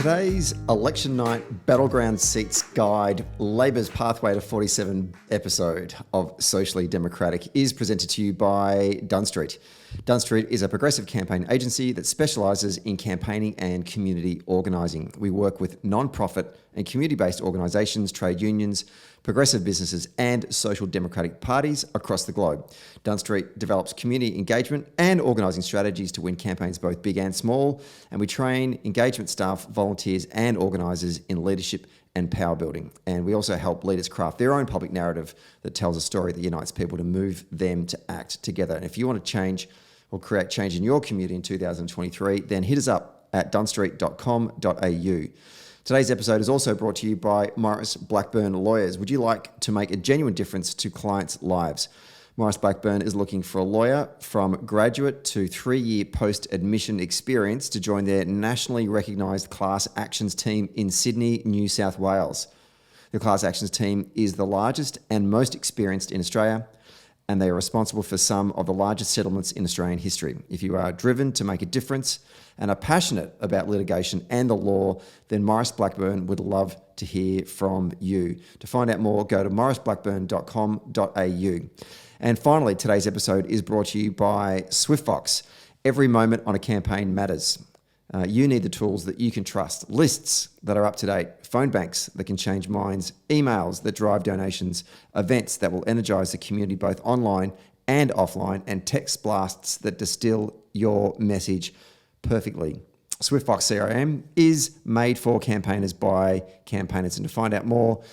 Today's election night Battleground Seats Guide, Labor's Pathway to 47 episode of Socially Democratic is presented to you by Dunn Street. Dunn Street is a progressive campaign agency that specialises in campaigning and community organising. We work with non-profit and community-based organisations, trade unions, progressive businesses and social democratic parties across the globe. Dunn Street develops community engagement and organising strategies to win campaigns both big and small, and we train engagement staff, volunteers and organisers in leadership and power building. And we also help leaders craft their own public narrative that tells a story that unites people to move them to act together. And if you want to change or create change in your community in 2023, then hit us up at dunstreet.com.au. Today's episode is also brought to you by Maurice Blackburn Lawyers. Would you like to make a genuine difference to clients' lives? Maurice Blackburn is looking for a lawyer from graduate to 3-year post-admission experience to join their nationally recognised class actions team in Sydney, New South Wales. The class actions team is the largest and most experienced in Australia, and they are responsible for some of the largest settlements in Australian history. If you are driven to make a difference and are passionate about litigation and the law, then Maurice Blackburn would love to hear from you. To find out more, go to mauriceblackburn.com.au. And finally, today's episode is brought to you by SwiftFox. Every moment on a campaign matters. You need the tools that you can trust, lists that are up to date, phone banks that can change minds, emails that drive donations, events that will energise the community both online and offline, and text blasts that distill your message perfectly. SwiftFox CRM is made for campaigners by campaigners. And to find out more,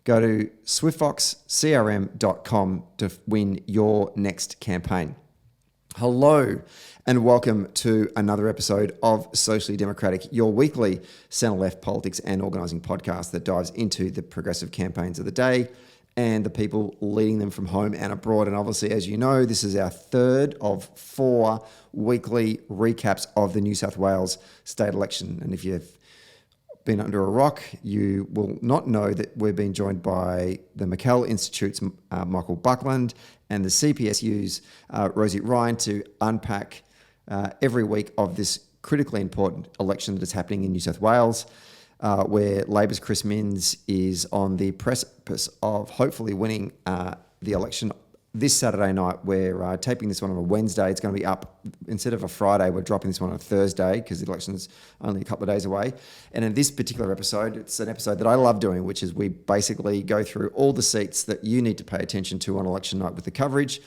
go to swiftfoxcrm.com to win your next campaign. Hello and welcome to another episode of Socially Democratic, your weekly centre-left politics and organising podcast that dives into the progressive campaigns of the day and the people leading them from home and abroad. And obviously, as you know, this is our third of 4 weekly recaps of the New South Wales state election. And if you've been under a rock, you will not know that we're being joined by the McKell Institute's McKell Buckland and the CPSU's Rosie Ryan to unpack every week of this critically important election that is happening in New South Wales, where Labor's Chris Minns is on the precipice of hopefully winning the election this Saturday night. We're taping this one on a Wednesday. It's going to be up, instead of a Friday, we're dropping this one on a Thursday because the election's only a couple of days away. And in this particular episode, it's an episode that I love doing, which is we basically go through all the seats that you need to pay attention to on election night with the coverage.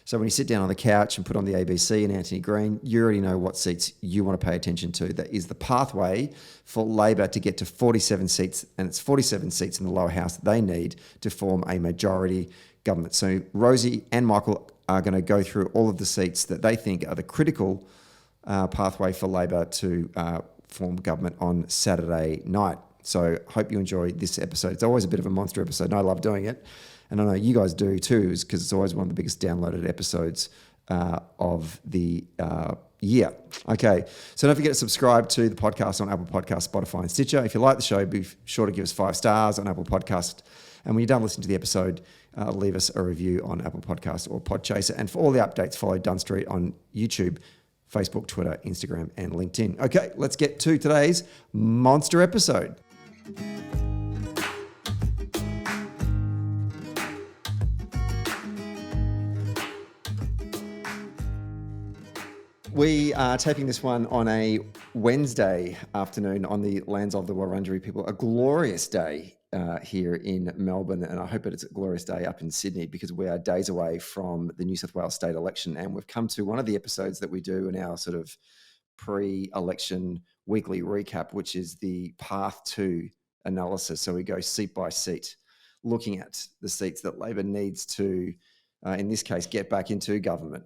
So when you sit down on the couch and put on the ABC and Anthony Green, you already know what seats you want to pay attention to. That is the pathway for Labor to get to 47 seats, and it's 47 seats in the lower house that they need to form a majority government. So Rosie and Michael are going to go through all of the seats that they think are the critical pathway for Labor to form government on Saturday night. So hope you enjoy this episode. It's always a bit of a monster episode, and I love doing it. And I know you guys do too, because it's always one of the biggest downloaded episodes of the year. Okay, so don't forget to subscribe to the podcast on Apple Podcasts, Spotify and Stitcher. If you like the show, be sure to give us 5 stars on Apple Podcast. And when you're done listening to the episode, leave us a review on Apple Podcast or Podchaser. And for all the updates, follow Dunn Street on YouTube, Facebook, Twitter, Instagram, and LinkedIn. Okay, let's get to today's monster episode. We are taping this one on a Wednesday afternoon on the lands of the Wurundjeri people, a glorious day here in Melbourne, and I hope that it's a glorious day up in Sydney because we are days away from the New South Wales state election, and we've come to one of the episodes that we do in our sort of pre-election weekly recap, which is the path to analysis. So we go seat by seat, looking at the seats that Labor needs to, in this case, get back into government.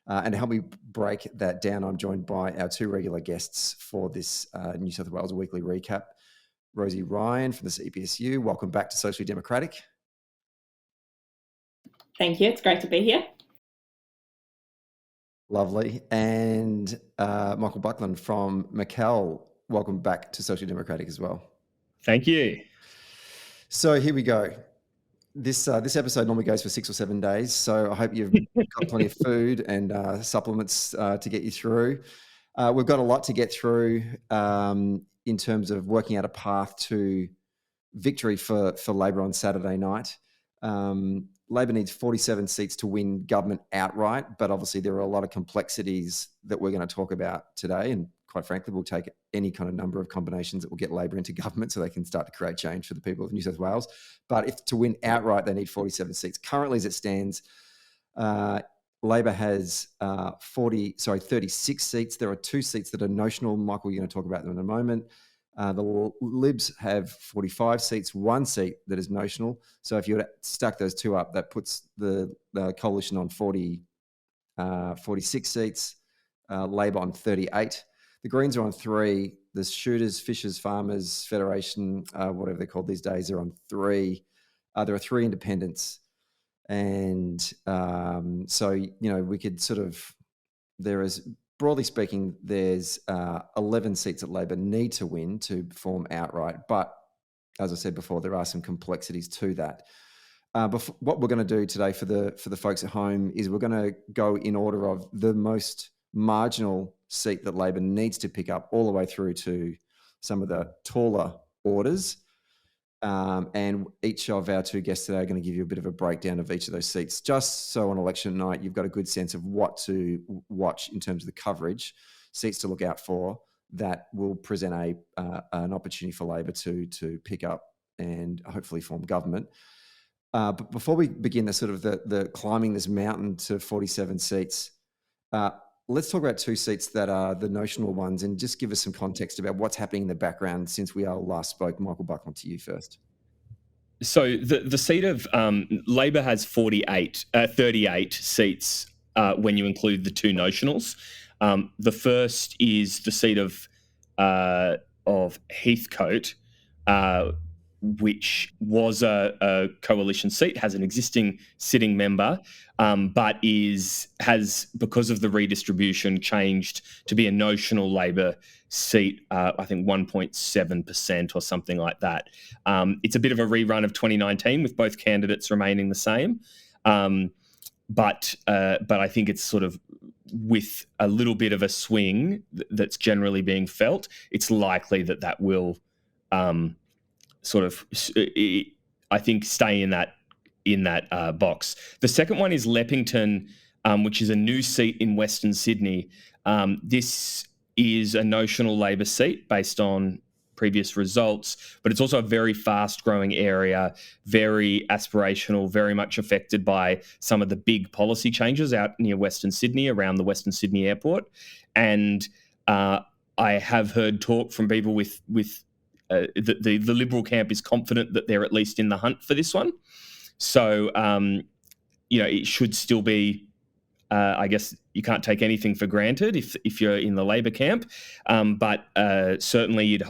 And to help me break that down, I'm joined by our 2 regular guests for this New South Wales weekly recap. Rosie Ryan from the CPSU. Welcome back to Socially Democratic. Thank you. It's great to be here. Lovely. And Michael Buckland from McKell. Welcome back to Socially Democratic as well. Thank you. So here we go. This episode normally goes for 6 or 7 days, so I hope you've got plenty of food and supplements to get you through. We've got a lot to get through. in terms of working out a path to victory for Labor on Saturday night. Labor needs 47 seats to win government outright, but obviously there are a lot of complexities that we're going to talk about today. And quite frankly, we'll take any kind of number of combinations that will get Labor into government so they can start to create change for the people of New South Wales. But if to win outright, they need 47 seats. Currently, as it stands, Labor has 36 seats. There are 2 seats that are notional. Michael, you're going to talk about them in a moment. The Libs have 45 seats, 1 seat that is notional. So if you were to stack those 2 up, that puts the coalition on 46 seats, Labor on 38. The Greens are on 3. The Shooters, Fishers, Farmers, Federation, whatever they're called these days, are on 3. There are 3 independents. And so, we could there is, broadly speaking, there's 11 seats that Labor need to win to form outright. But as I said before, there are some complexities to that. What we're going to do today for the folks at home is we're going to go in order of the most marginal seat that Labor needs to pick up, all the way through to some of the taller orders. And each of our 2 guests today are going to give you a bit of a breakdown of each of those seats, just so on election night you've got a good sense of what to watch in terms of the coverage, seats to look out for that will present an opportunity for Labor to pick up and hopefully form government. But before we begin the climbing this mountain to 47 seats, let's talk about 2 seats that are the notional ones, and just give us some context about what's happening in the background since we all last spoke. Michael, Buckland, to you first. So the seat of Labor has 38 seats when you include the 2 notionals. The first is the seat of Heathcote, which was a coalition seat, has an existing sitting member, but has, because of the redistribution, changed to be a notional Labor seat, I think 1.7% or something like that. It's a bit of a rerun of 2019 with both candidates remaining the same. But I think it's sort of with a little bit of a swing that's generally being felt, it's likely that will I think stay in that box. The second one is Leppington, which is a new seat in Western Sydney. This is a notional Labor seat based on previous results, but it's also a very fast-growing area, very aspirational, very much affected by some of the big policy changes out near Western Sydney, around the Western Sydney airport. And I have heard talk from people with the Liberal camp is confident that they're at least in the hunt for this one. So, it should still be, I guess you can't take anything for granted if you're in the Labor camp. But certainly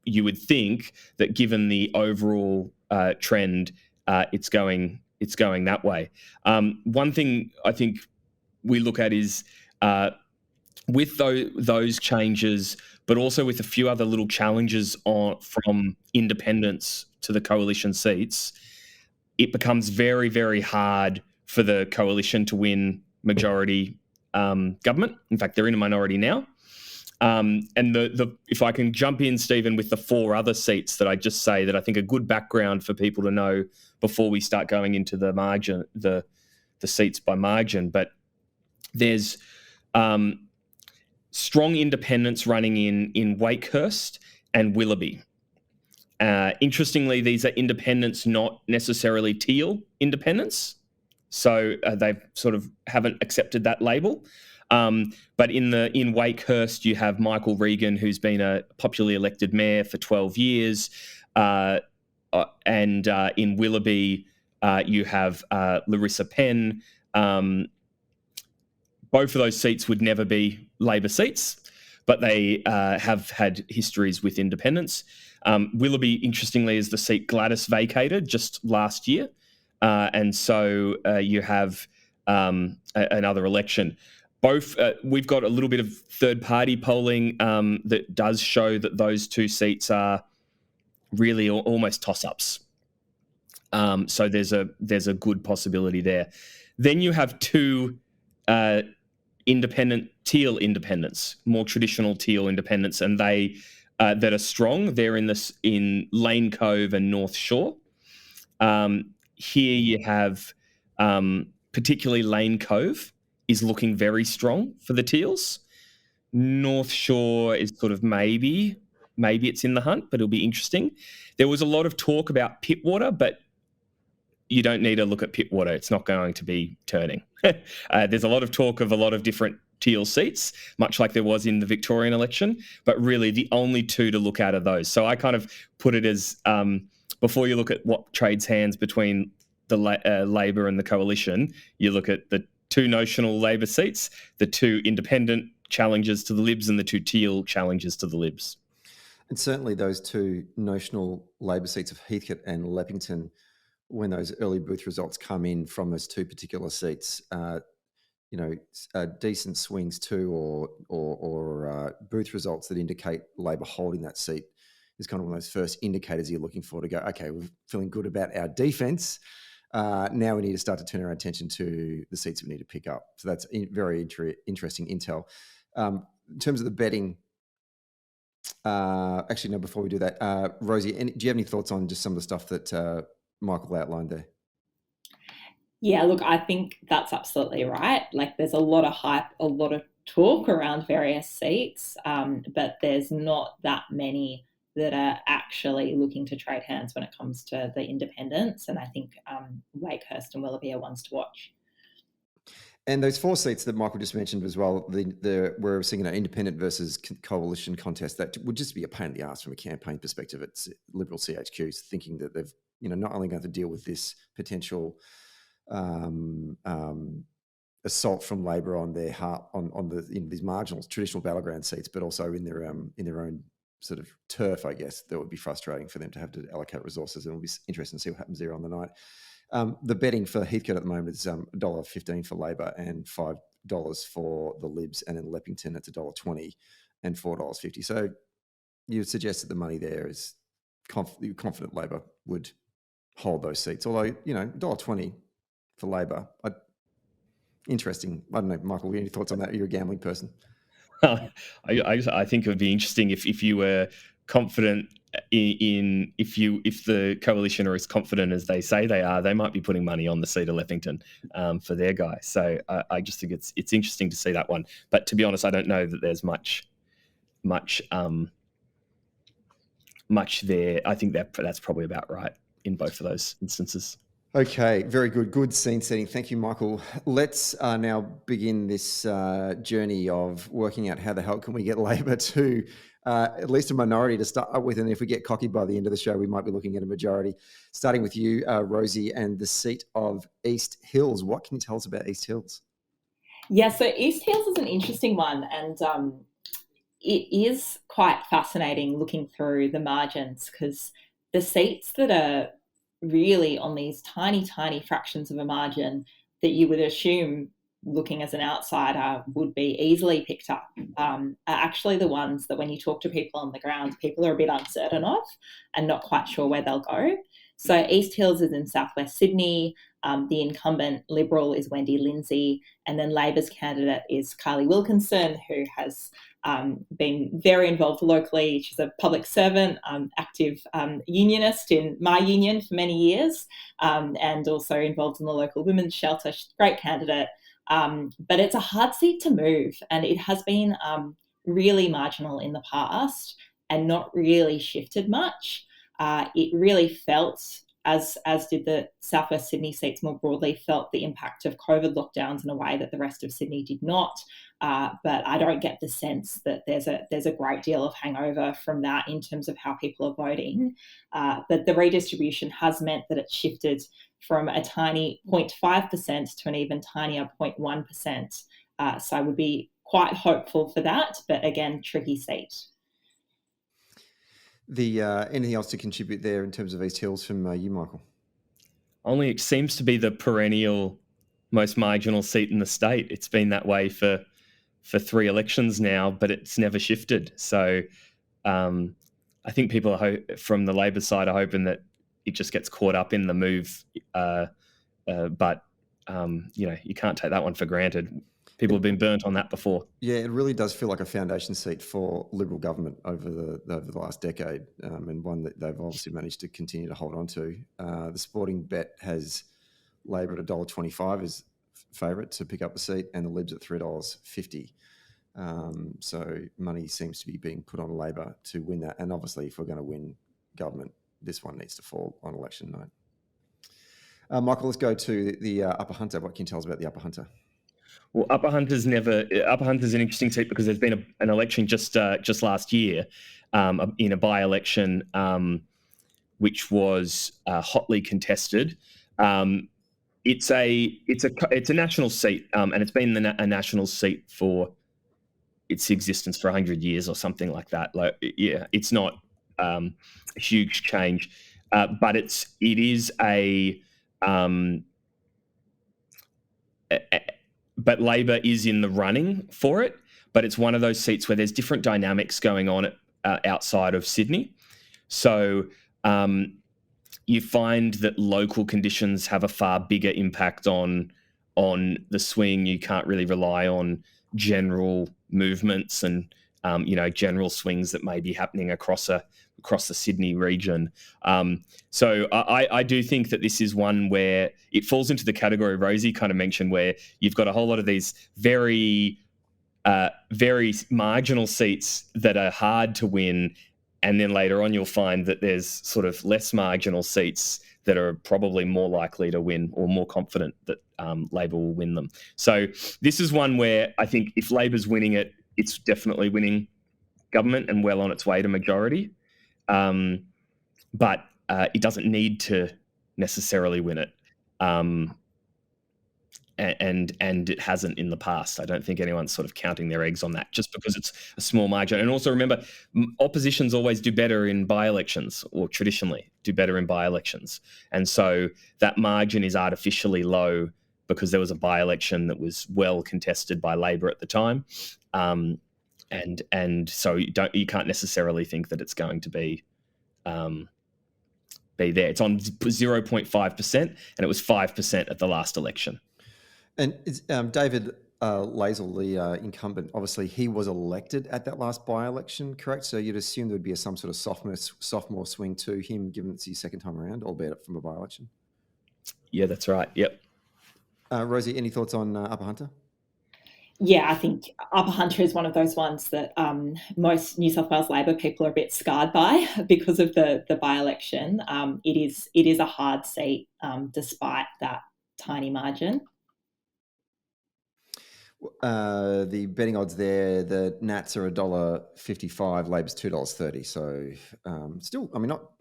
you would think that given the overall trend, it's going that way. One thing I think we look at is with those changes, but also with a few other little challenges from independents to the coalition seats, it becomes very, very hard for the coalition to win majority government. In fact, they're in a minority now. And if I can jump in, Stephen, with the 4 other seats that I just say that I think are good background for people to know before we start going into the margin, the seats by margin. But there's strong independents running in Wakehurst and Willoughby. Interestingly, these are independents, not necessarily Teal independents. So they sort of haven't accepted that label. But in Wakehurst, you have Michael Regan, who's been a popularly elected mayor for 12 years. And in Willoughby, you have Larissa Penn. Both of those seats would never be Labor seats, but they have had histories with independents. Willoughby, interestingly, is the seat Gladys vacated just last year. And so you have another election. Both we've got a little bit of third-party polling that does show that those 2 seats are really almost toss-ups. So there's a good possibility there. Then you have 2 independent Teal independents, more traditional Teal independents, and they that are strong. They're in Lane Cove and North Shore. Here you have particularly Lane Cove is looking very strong for the Teals. North Shore is sort of maybe it's in the hunt, but it'll be interesting. There was a lot of talk about Pittwater, but you don't need to look at Pittwater. It's not going to be turning. There's a lot of talk of a lot of different Teal seats, much like there was in the Victorian election, but really the only two to look at are those. So I kind of put it as before you look at what trades hands between the Labor and the Coalition, you look at the two notional Labor seats, the two independent challenges to the Libs and the two Teal challenges to the Libs. And certainly those two notional Labor seats of Heathcote and Leppington, when those early booth results come in from those two particular seats, decent swings too, or booth results that indicate Labor holding that seat is kind of one of those first indicators you're looking for to go, okay, we're feeling good about our defence. Now we need to start to turn our attention to the seats we need to pick up. So that's very interesting intel. In terms of the betting, actually, no, before we do that, Rosie, do you have any thoughts on just some of the stuff that Michael outlined there? Yeah, look, I think that's absolutely right. Like, there's a lot of hype, a lot of talk around various seats, but there's not that many that are actually looking to trade hands when it comes to the independents. And I think Wakehurst and Willoughby are ones to watch. And those four seats that Michael just mentioned as well, we're seeing an independent versus coalition contest that would just be a pain in the ass from a campaign perspective. It's Liberal CHQs thinking that they've, not only going to deal with this potential assault from Labor on their these marginal traditional battleground seats, but also in their own sort of turf, I guess, that would be frustrating for them to have to allocate resources. And it'll be interesting to see what happens there on the night. The betting for Heathcote at the moment is $1.15 for Labor and $5 for the Libs, and in Leppington it's $1.20 and $4.50. So you suggest that the money there is confident Labor would hold those seats. Although, $1.20 for Labor, interesting. I don't know, Michael, any thoughts on that? You're a gambling person. I think it would be interesting if you were confident if the coalition are as confident as they say they are, they might be putting money on the seat of Leppington for their guy. So I just think it's interesting to see that one. But to be honest, I don't know that there's much there. I think that's probably about right in both of those instances. Okay, very good. Good scene setting. Thank you, Michael. Let's now begin this journey of working out how the hell can we get Labor to at least a minority to start with. And if we get cocky by the end of the show, we might be looking at a majority. Starting with you, Rosie, and the seat of East Hills. What can you tell us about East Hills? Yeah, so East Hills is an interesting one, and it is quite fascinating looking through the margins, because the seats that are really on these tiny, tiny fractions of a margin that you would assume, looking as an outsider, would be easily picked up are actually the ones that when you talk to people on the ground, people are a bit uncertain of and not quite sure where they'll go. So East Hills is in southwest Sydney. The incumbent Liberal is Wendy Lindsay, and then Labor's candidate is Carly Wilkinson, who has been very involved locally. She's a public servant, active unionist in my union for many years, and also involved in the local women's shelter. She's a great candidate, but it's a hard seat to move, and it has been really marginal in the past and not really shifted much. It really felt, as did the southwest Sydney seats more broadly, felt the impact of COVID lockdowns in a way that the rest of Sydney did not. But I don't get the sense that there's a great deal of hangover from that in terms of how people are voting. But the redistribution has meant that it's shifted from a tiny 0.5% to an even tinier 0.1%. So I would be quite hopeful for that, but again, tricky seat. Anything else to contribute there in terms of East Hills from you, Michael? Only it seems to be the perennial most marginal seat in the state. It's been that way for 3 elections now, but it's never shifted. So I think people from the Labor side are hoping that it just gets caught up in the move. But you can't take that one for granted. People have been burnt on that before. Yeah, it really does feel like a foundation seat for Liberal government over the last decade, and one that they've obviously managed to continue to hold on to. The Sporting Bet has Labor at $1.25 as favourite to pick up the seat, and the Libs at $3.50. So money seems to be being put on Labor to win that. And obviously, if we're going to win government, this one needs to fall on election night. Michael, let's go to the Upper Hunter. What can you tell us about the Upper Hunter? Well, Upper Hunter's an interesting seat because there's been an election just last year, in a by-election, which was hotly contested. It's a national seat, and it's been a national seat for its existence for 100 years or something like that. It's not a huge change, but it is but Labor is in the running for it, but it's one of those seats where there's different dynamics going on outside of Sydney. So you find that local conditions have a far bigger impact on the swing. You can't really rely on general movements and general swings that may be happening across the Sydney region. So I do think that this is one where it falls into the category Rosie kind of mentioned, where you've got a whole lot of these very, very marginal seats that are hard to win. And then later on, you'll find that there's sort of less marginal seats that are probably more likely to win, or more confident that Labor will win them. So this is one where I think if Labor's winning it, it's definitely winning government and well on its way to majority. But it doesn't need to necessarily win it. And it hasn't in the past. I don't think anyone's sort of counting their eggs on that just because it's a small margin. And also remember, oppositions always do better in by-elections, or traditionally do better in by-elections. And so that margin is artificially low because there was a by-election that was well contested by Labor at the time. And so you can't necessarily think that it's going to be there. It's on 0.5%, and it was 5% at the last election. And David Lazel, the incumbent, obviously he was elected at that last by-election, correct? So you'd assume there would be some sort of sophomore swing to him, given it's his second time around, albeit from a by-election. Yeah, that's right. Yep. Rosie, any thoughts on Upper Hunter? Yeah, I think Upper Hunter is one of those ones that most New South Wales Labor people are a bit scarred by because of the by-election. It is a hard seat despite that tiny margin. The betting odds there, the Nats are $1.55, Labor's $2.30. So still, I mean, not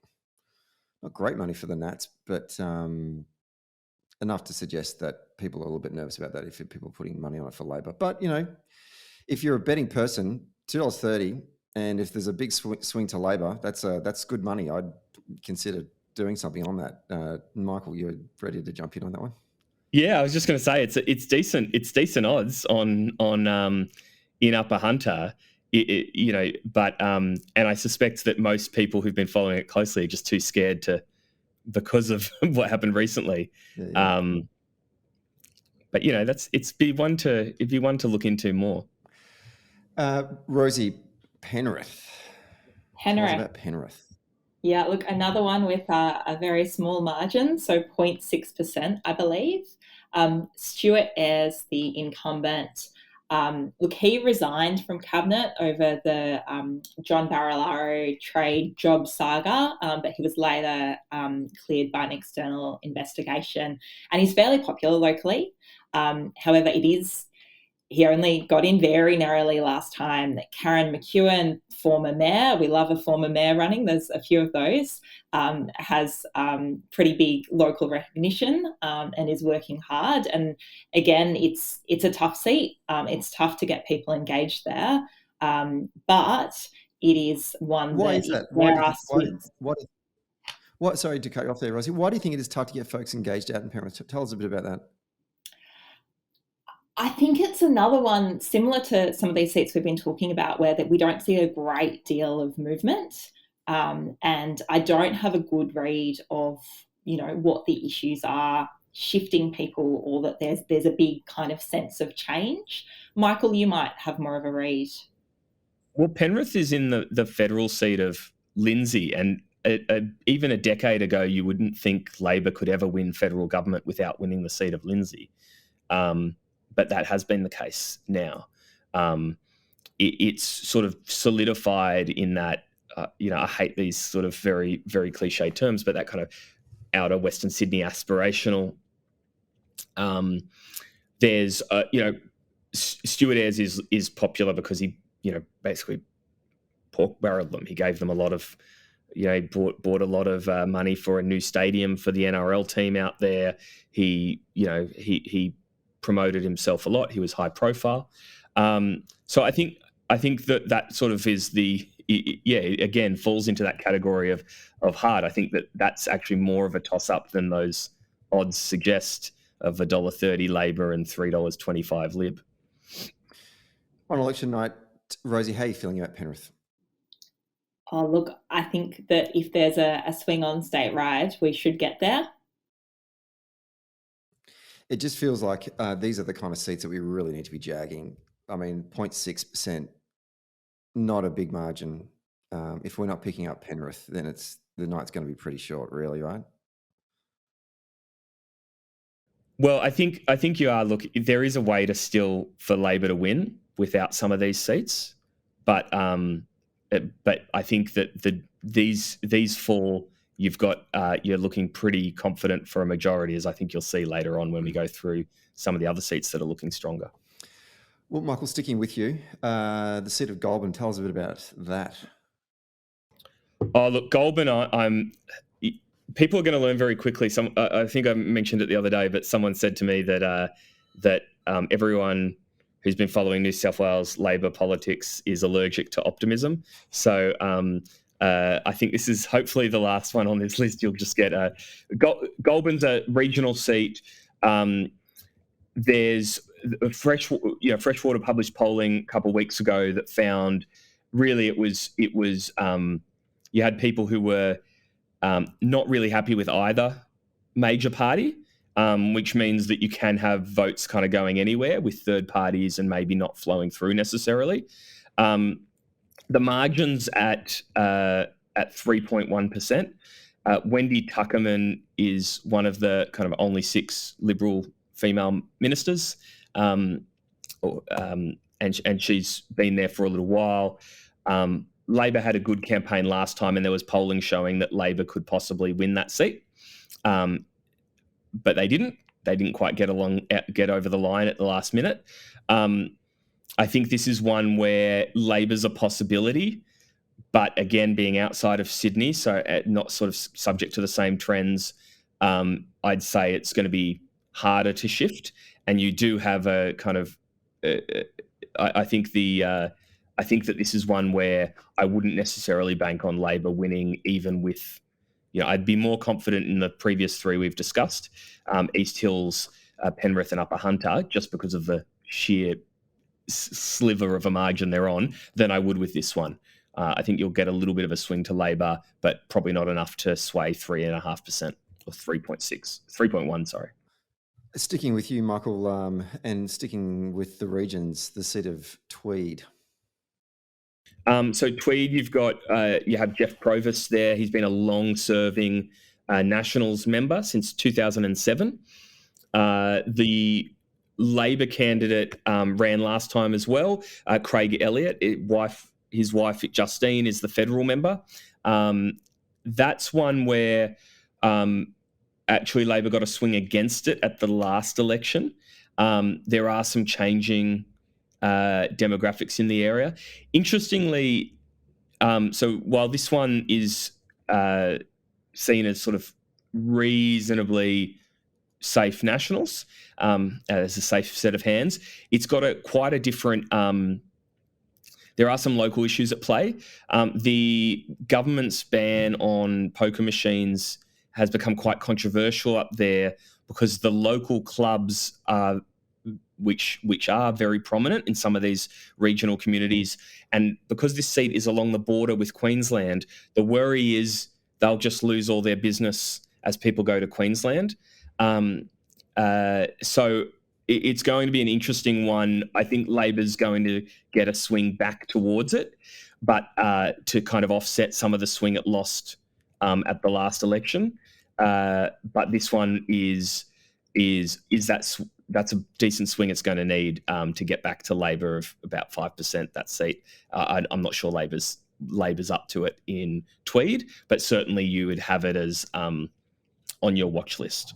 great money for the Nats, but enough to suggest that people are a little bit nervous about that if people are putting money on it for Labor. But, if you're a betting person, $2.30, and if there's a big swing to Labor, that's good money. I'd consider doing something on that. Michael, you're ready to jump in on that one? Yeah, I was just going to say it's decent odds on in Upper Hunter, but and I suspect that most people who've been following it closely are just too scared to, because of what happened recently. Yeah. But it'd be one to look into more. Rosie, Penrith. Tell us about Penrith. Yeah, look, another one with a very small margin, so 0.6%, I believe. Stuart Ayres, the incumbent, look, he resigned from cabinet over the John Barilaro trade job saga, but he was later cleared by an external investigation, and he's fairly popular locally. However, he only got in very narrowly last time. Karen McEwen, former mayor, we love a former mayor running, there's a few of those, has pretty big local recognition and is working hard. And again, it's a tough seat. It's tough to get people engaged there, but it is one Why that is that? there are swings. Sorry to cut you off there, Rosie. Why do you think it is tough to get folks engaged out in Penrith? Tell us a bit about that. I think it's another one similar to some of these seats we've been talking about, where that we don't see a great deal of movement, and I don't have a good read of what the issues are shifting people, or that there's a big kind of sense of change. Michael, you might have more of a read. Well, Penrith is in the federal seat of Lindsay, and even a decade ago, you wouldn't think Labor could ever win federal government without winning the seat of Lindsay. But that has been the case now. It's sort of solidified in that, I hate these sort of very, very cliche terms, but that kind of outer Western Sydney aspirational. There's, Stuart Ayres is popular because he, basically pork barreled them. He gave them a lot of, bought a lot of money for a new stadium for the NRL team out there. He promoted himself a lot. He was high profile. So I think that sort of is again, falls into that category of hard. I think that's actually more of a toss-up than those odds suggest of $1.30 Labor and $3.25 Lib. On election night, Rosie, how are you feeling about Penrith? Oh, look, I think that if there's a swing on state ride, we should get there. It just feels like these are the kind of seats that we really need to be jagging. I mean, 0.6%, not a big margin. If we're not picking up Penrith, then the night's going to be pretty short, really, right? Well, I think you are. Look, there is a way for Labor to win without some of these seats, but I think that these four, you're looking pretty confident for a majority, as I think you'll see later on when we go through some of the other seats that are looking stronger. Well, Michael, sticking with you, the seat of Goulburn, tell us a bit about that. Oh, look, Goulburn, people are going to learn very quickly. I think I mentioned it the other day, but someone said to me that everyone who's been following New South Wales Labor politics is allergic to optimism. So I think this is hopefully the last one on this list. You'll just get Goulburn's a regional seat. There's Freshwater published polling a couple of weeks ago that found really it was you had people who were not really happy with either major party, which means that you can have votes kind of going anywhere with third parties and maybe not flowing through necessarily. The margins at 3.1%. Wendy Tuckerman is one of the kind of only 6 Liberal female ministers, and she's been there for a little while. Labor had a good campaign last time, and there was polling showing that Labor could possibly win that seat, but they didn't. They didn't quite get over the line at the last minute. I think this is one where Labor's a possibility, but again, being outside of Sydney, so not sort of subject to the same trends, I'd say it's going to be harder to shift. And you do have a kind of, I think that this is one where I wouldn't necessarily bank on Labor winning, even with, I'd be more confident in the previous 3 we've discussed, East Hills, Penrith and Upper Hunter, just because of the sheer sliver of a margin they're on, than I would with this one. I think you'll get a little bit of a swing to Labor, but probably not enough to sway 3.5% or 3.1, sorry. Sticking with you, Michael, and sticking with the regions, the seat of Tweed. So Tweed, you have Jeff Provost there. He's been a long-serving Nationals member since 2007. The Labor candidate ran last time as well. Craig Elliott, his wife Justine is the federal member. That's one where actually Labor got a swing against it at the last election. There are some changing demographics in the area. Interestingly, so while this one is seen as sort of reasonably safe Nationals, as a safe set of hands, it's got quite a different... there are some local issues at play. The government's ban on poker machines has become quite controversial up there because the local clubs are, which are very prominent in some of these regional communities, and because this seat is along the border with Queensland, the worry is they'll just lose all their business as people go to Queensland. So it's going to be an interesting one. I think Labor's going to get a swing back towards it, but to kind of offset some of the swing it lost at the last election. But this one is that's a decent swing it's going to need to get back to Labor of about 5%, that seat. I'm not sure Labor's up to it in Tweed, but certainly you would have it as on your watch list.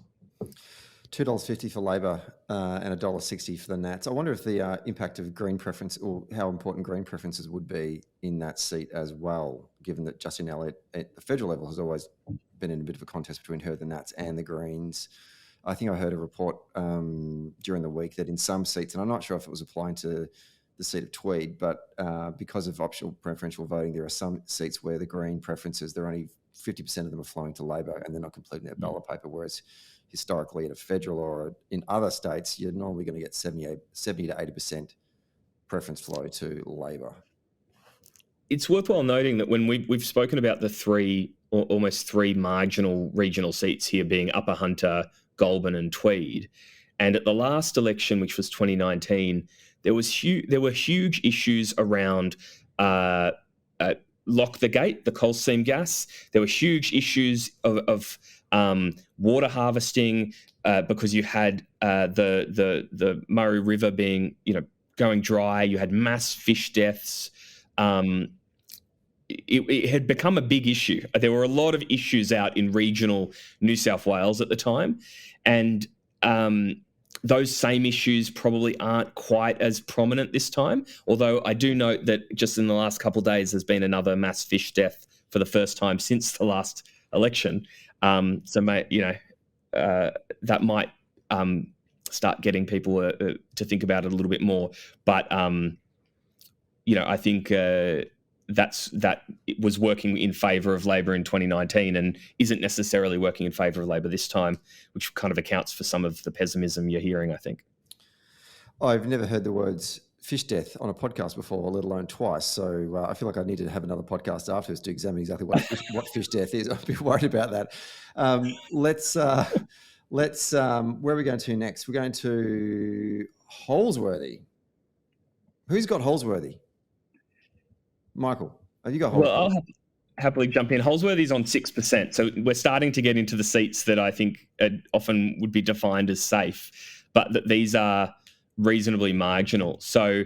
$2.50 for Labor and $1.60 for the Nats. I wonder if the impact of Green preference, or how important Green preferences would be in that seat as well, given that Justin Elliott at the federal level has always been in a bit of a contest between her, the Nats, and the Greens. I think I heard a report during the week that in some seats, and I'm not sure if it was applying to the seat of Tweed, but because of optional preferential voting, there are some seats where the Green preferences, they're only 50% of them are flowing to Labor and they're not completing their ballot paper, whereas historically at a federal or in other states, you're normally going to get 70 to 80% preference flow to Labor. It's worthwhile noting that when we've spoken about the almost three marginal regional seats here being Upper Hunter, Goulburn and Tweed, and at the last election, which was 2019, there were huge issues around Lock the Gate, the coal seam gas. There were huge issues of water harvesting because you had the Murray River being, going dry. You had mass fish deaths. It had become a big issue. There were a lot of issues out in regional New South Wales at the time, and those same issues probably aren't quite as prominent this time, although I do note that just in the last couple of days there's been another mass fish death for the first time since the last election. So that might start getting people to think about it a little bit more. But I think that it was working in favour of Labor in 2019 and isn't necessarily working in favour of Labor this time, which kind of accounts for some of the pessimism you're hearing, I think. I've never heard the words fish death on a podcast before, let alone twice. So I feel like I need to have another podcast afterwards to examine exactly what fish death is. I'd be worried about that. Let's where are we going to next? We're going to Holsworthy. Who's got Holsworthy? Michael, have you got Holsworthy? Well, I'll happily jump in. Holsworthy's on 6%. So we're starting to get into the seats that I think often would be defined as safe, but that these are reasonably marginal. So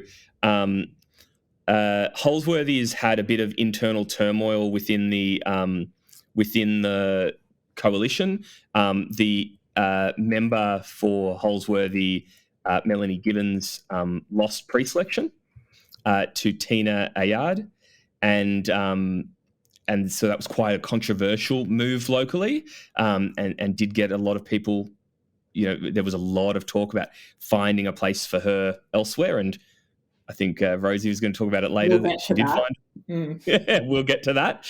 Holsworthy has had a bit of internal turmoil within the coalition. The member for Holsworthy, Melanie Gibbons, lost pre-selection to Tina Ayard, and so that was quite a controversial move locally, and did get a lot of people. There was a lot of talk about finding a place for her elsewhere, and I think Rosie was going to talk about it later. We'll get to that.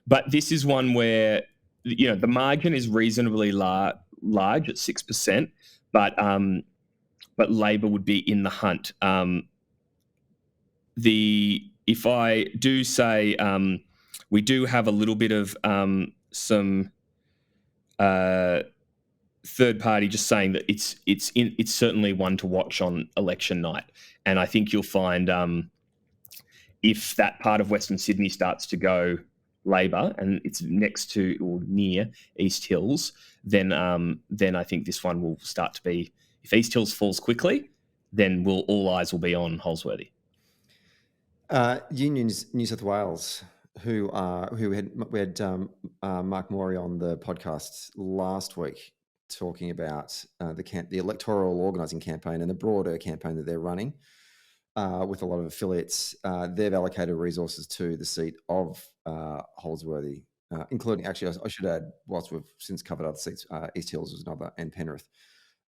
But this is one where the margin is reasonably large at 6%, but Labor would be in the hunt. If I do say we do have a little bit of some third party just saying that it's certainly one to watch on election night, and I think you'll find if that part of Western Sydney starts to go Labor and it's next to or near East Hills, then I think this one will start to be. If East Hills falls quickly, then all eyes will be on Holsworthy. Unions New South Wales, we had Mark Morey on the podcast last week talking about the electoral organising campaign and the broader campaign that they're running with a lot of affiliates. They've allocated resources to the seat of Holsworthy, including, actually, I should add, whilst we've since covered other seats, East Hills was another, and Penrith.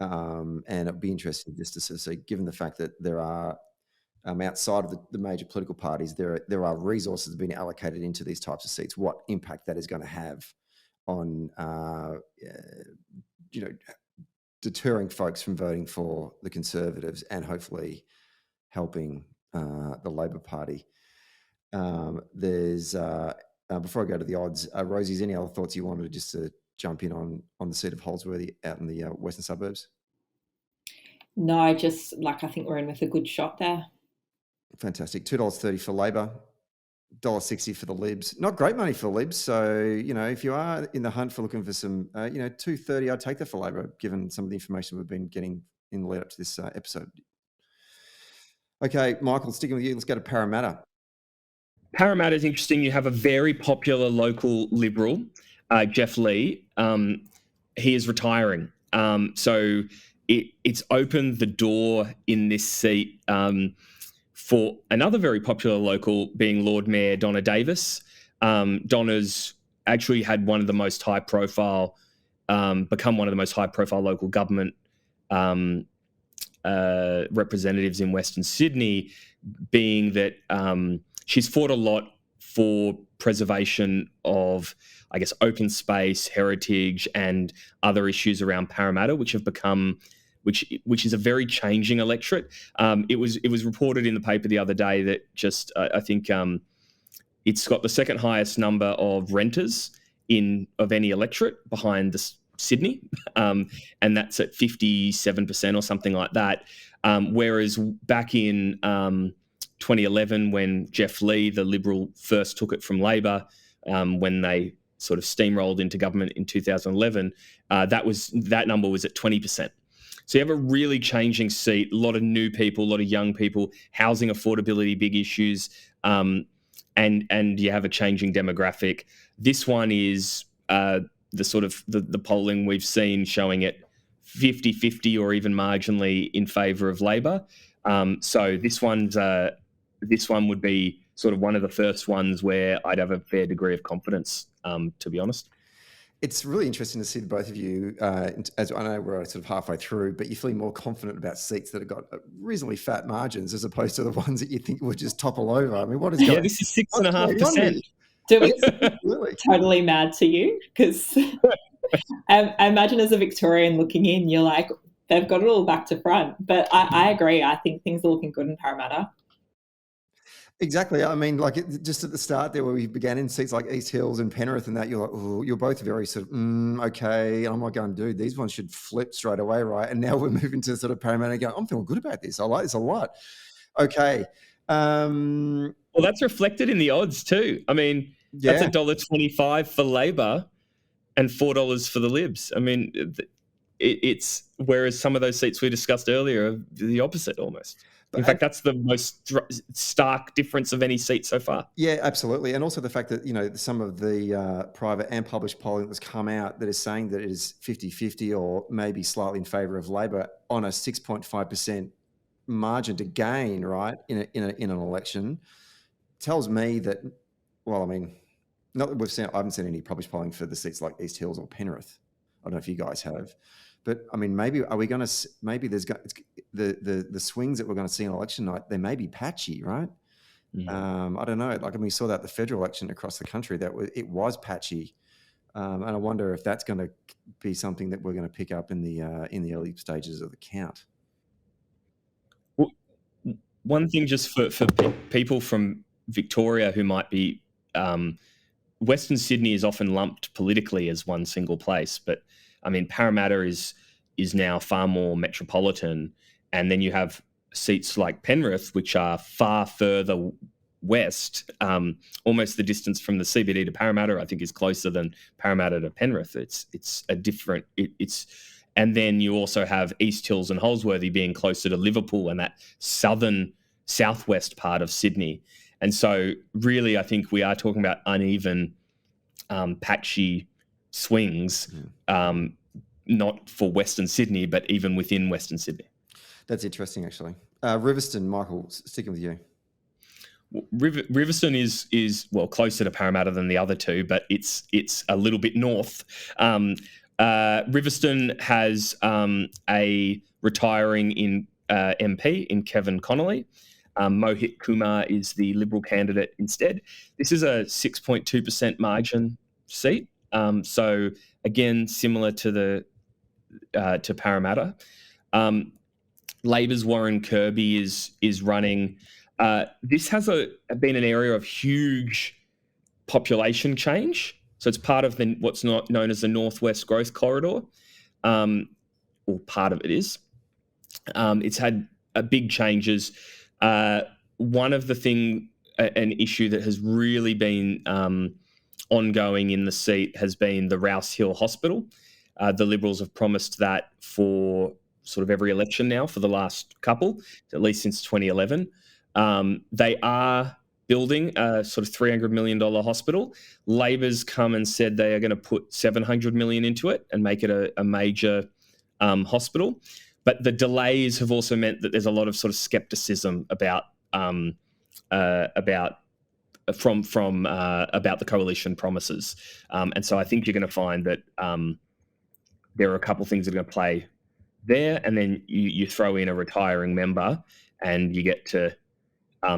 And it'd be interesting just to see, given the fact that there are outside of the major political parties, there are resources being allocated into these types of seats, what impact that is going to have on deterring folks from voting for the Conservatives and hopefully helping the Labor Party. There's before I go to the odds, Rosie, any other thoughts you wanted just to jump in on the seat of Holsworthy out in the western suburbs? No, just like I think we're in with a good shot there. Fantastic. $2.30 for Labor, $1.60 for the Libs. Not great money for the Libs. So, if you are in the hunt for looking for some, $2.30, I'd take that for Labor, given some of the information we've been getting in the lead up to this episode. Okay, Michael, sticking with you, let's go to Parramatta. Parramatta is interesting. You have a very popular local Liberal, Jeff Lee. He is retiring. So it's opened the door in this seat for another very popular local, being Lord Mayor Donna Davis. Donna's actually had one of the most high-profile, become one of the most high-profile local government representatives in Western Sydney, being that she's fought a lot for preservation of, I guess, open space, heritage, and other issues around Parramatta, which have become, which is a very changing electorate. It was reported in the paper the other day that just I think it's got the second highest number of renters of any electorate behind Sydney, and that's at 57% or something like that. Whereas back in 2011, when Jeff Lee, the Liberal, first took it from Labor, when they sort of steamrolled into government in 2011, that number was at 20%. So you have a really changing seat, a lot of new people, a lot of young people, housing affordability, big issues, and you have a changing demographic. This one is the sort of the polling we've seen showing it 50-50 or even marginally in favour of Labor. So this one would be sort of one of the first ones where I'd have a fair degree of confidence, to be honest. It's really interesting to see the both of you, as I know we're sort of halfway through, but you're feeling more confident about seats that have got reasonably fat margins as opposed to the ones that you think would just topple over. I mean, what is going on? Yeah, this is 6.5%. Do it really totally mad to you? Because I imagine as a Victorian looking in, you're like, they've got it all back to front. But I agree. I think things are looking good in Parramatta. Exactly. I mean, just at the start there where we began in seats like East Hills and Penrith and that, you're like, oh, you're both very sort of, okay. And I'm like going, dude, these ones should flip straight away, right? And now we're moving to sort of Parramatta and going, I'm feeling good about this. I like this a lot. Okay. Well, that's reflected in the odds too. I mean, that's $1.25 for Labor and $4 for the Libs. I mean, it's whereas some of those seats we discussed earlier are the opposite almost. In fact, that's the most stark difference of any seat so far. Yeah, absolutely. And also the fact that, some of the private and published polling that's come out that is saying that it is 50-50 or maybe slightly in favour of Labor on a 6.5% margin to gain, right, in an election, tells me that, well, I mean, not that I haven't seen any published polling for the seats like East Hills or Penrith. I don't know if you guys have. But I mean, maybe there's the swings that we're going to see on election night. They may be patchy, right? Mm. I don't know. We saw that the federal election across the country it was patchy, and I wonder if that's going to be something that we're going to pick up in the early stages of the count. Well, one thing just for people from Victoria who might be, Western Sydney is often lumped politically as one single place, but I mean, Parramatta is now far more metropolitan, and then you have seats like Penrith, which are far further west. Almost the distance from the CBD to Parramatta, I think, is closer than Parramatta to Penrith. It's a different. And then you also have East Hills and Holsworthy being closer to Liverpool and that southwest part of Sydney. And so, really, I think we are talking about uneven, patchy swings, not for Western Sydney, but even within Western Sydney. That's interesting, actually. Riverstone, Michael, sticking with you. Riverstone is well closer to Parramatta than the other two, but it's a little bit north. Riverstone has a retiring MP in Kevin Connolly. Mohit Kumar is the Liberal candidate instead. This is a 6.2% margin seat. So again, similar to to Parramatta. Labor's Warren Kirby is running. This has been an area of huge population change So it's part of what's not known as the Northwest Growth Corridor, or part of it is. It's had big changes. One of an issue that has really been ongoing in the seat has been the Rouse Hill Hospital. The Liberals have promised that for sort of every election now for the last couple, at least since 2011. They are building a sort of $300 million hospital. Labor's come and said they are going to put $700 million into it and make it a major hospital. But the delays have also meant that there's a lot of sort of skepticism about the coalition promises. And so I think you're going to find that there are a couple of things that are going to play there, and then you throw in a retiring member, and you get to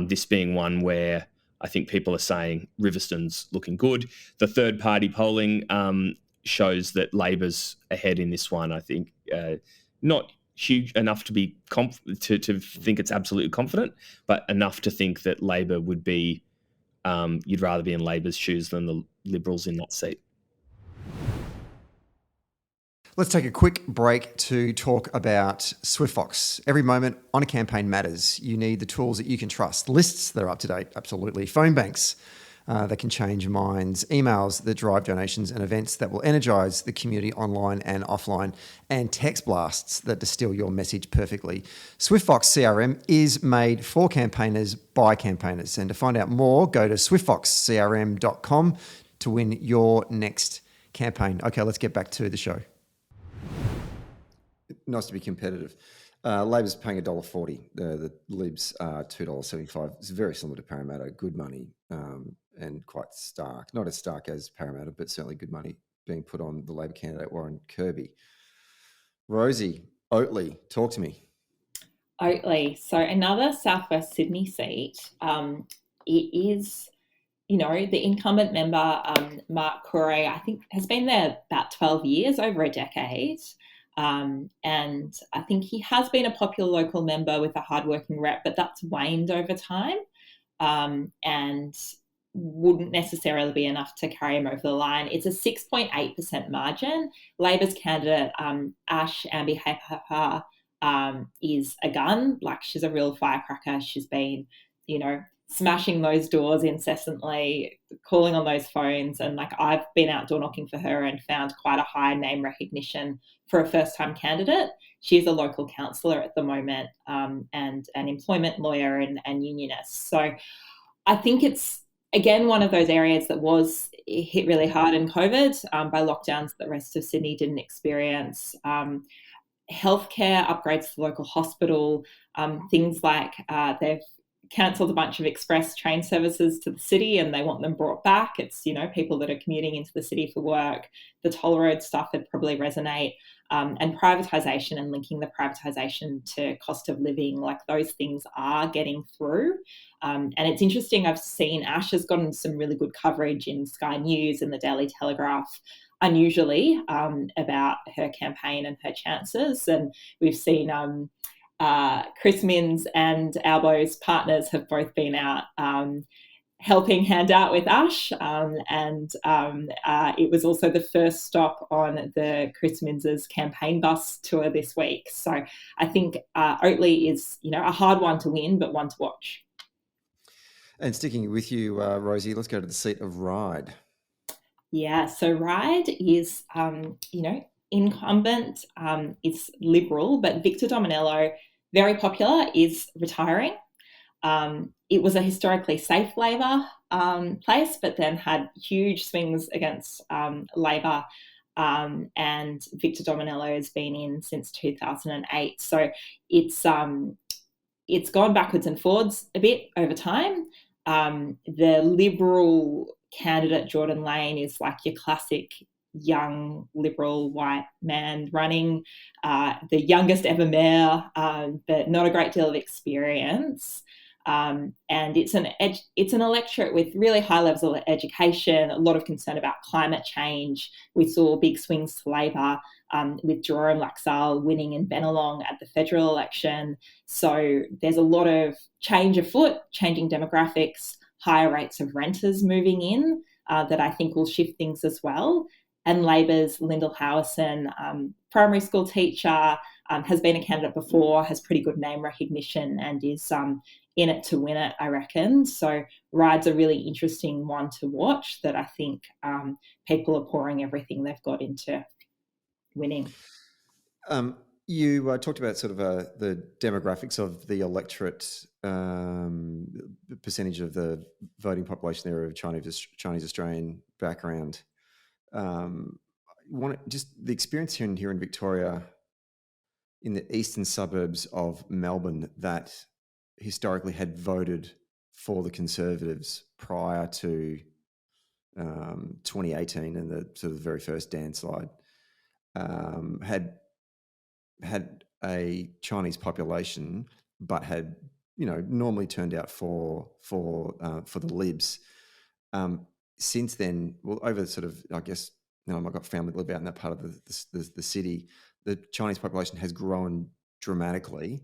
this being one where I think people are saying Riverston's looking good. The third-party polling shows that Labor's ahead in this one. I think not huge enough to be to think it's absolutely confident, but enough to think that Labor would be. You'd rather be in Labor's shoes than the Liberals in that seat. Let's take a quick break to talk about SwiftFox. Every moment on a campaign matters. You need the tools that you can trust. Lists that are up to date, absolutely. Phone banks that can change minds. Emails that drive donations, and events that will energise the community online and offline. And text blasts that distill your message perfectly. SwiftFox CRM is made for campaigners by campaigners. And to find out more, go to swiftfoxcrm.com to win your next campaign. Okay, let's get back to the show. Nice to be competitive. Labor's paying $1.40. The Libs are $2.75. It's very similar to Parramatta. Good money and quite stark. Not as stark as Parramatta, but certainly good money being put on the Labor candidate, Warren Kirby. Rosie, Oatley, talk to me. Oatley. So another Southwest Sydney seat. It is, the incumbent member, Mark Corey, I think has been there about 12 years, over a decade. And I think he has been a popular local member with a hardworking rep, but that's waned over time and wouldn't necessarily be enough to carry him over the line. It's a 6.8% margin. Labor's candidate, Ash Ambi-Hapa, is a gun. Like, she's a real firecracker. She's been, smashing those doors incessantly, calling on those phones. And I've been out door knocking for her and found quite a high name recognition for a first-time candidate. She's a local councillor at the moment and an employment lawyer and unionist. So I think it's, again, one of those areas that was hit really hard in COVID by lockdowns that the rest of Sydney didn't experience. Healthcare upgrades to the local hospital, things like they've cancelled a bunch of express train services to the city and they want them brought back. It's, people that are commuting into the city for work. The toll road stuff would probably resonate. And privatisation and linking the privatisation to cost of living, those things are getting through. And it's interesting, I've seen Ash has gotten some really good coverage in Sky News and the Daily Telegraph, unusually, about her campaign and her chances. And we've seen Chris Minns and Albo's partners have both been out helping hand out with Ash. It was also the first stop on the Chris Minns' campaign bus tour this week. So I think Oatley is, a hard one to win, but one to watch. And sticking with you, Rosie, let's go to the seat of Ryde. Yeah, so Ryde is, incumbent. It's Liberal, but Victor Dominello, very popular, is retiring. It was a historically safe Labor place, but then had huge swings against Labor. And Victor Dominello has been in since 2008. So it's gone backwards and forwards a bit over time. The Liberal candidate, Jordan Lane, is like your classic young Liberal white man running, the youngest ever mayor, but not a great deal of experience. And it's an electorate with really high levels of education, a lot of concern about climate change. We saw big swings to Labor with Jerome Laxale winning in Bennelong at the federal election. So there's a lot of change afoot, changing demographics, higher rates of renters moving in. that I think will shift things as well. And Labor's Lyndall Howison, primary school teacher, has been a candidate before, has pretty good name recognition, and is in it to win it, I reckon. So Ryde's a really interesting one to watch that I think people are pouring everything they've got into winning. You talked about sort of the demographics of the electorate, percentage of the voting population there of Chinese Australian background. Just the experience here in Victoria, in the eastern suburbs of Melbourne, that historically had voted for the Conservatives prior to 2018 and the sort of the very first Dan slide, had a Chinese population, but had normally turned out for the Libs. Since then, well, over sort of, I guess, I've got family that live out in that part of the city. The Chinese population has grown dramatically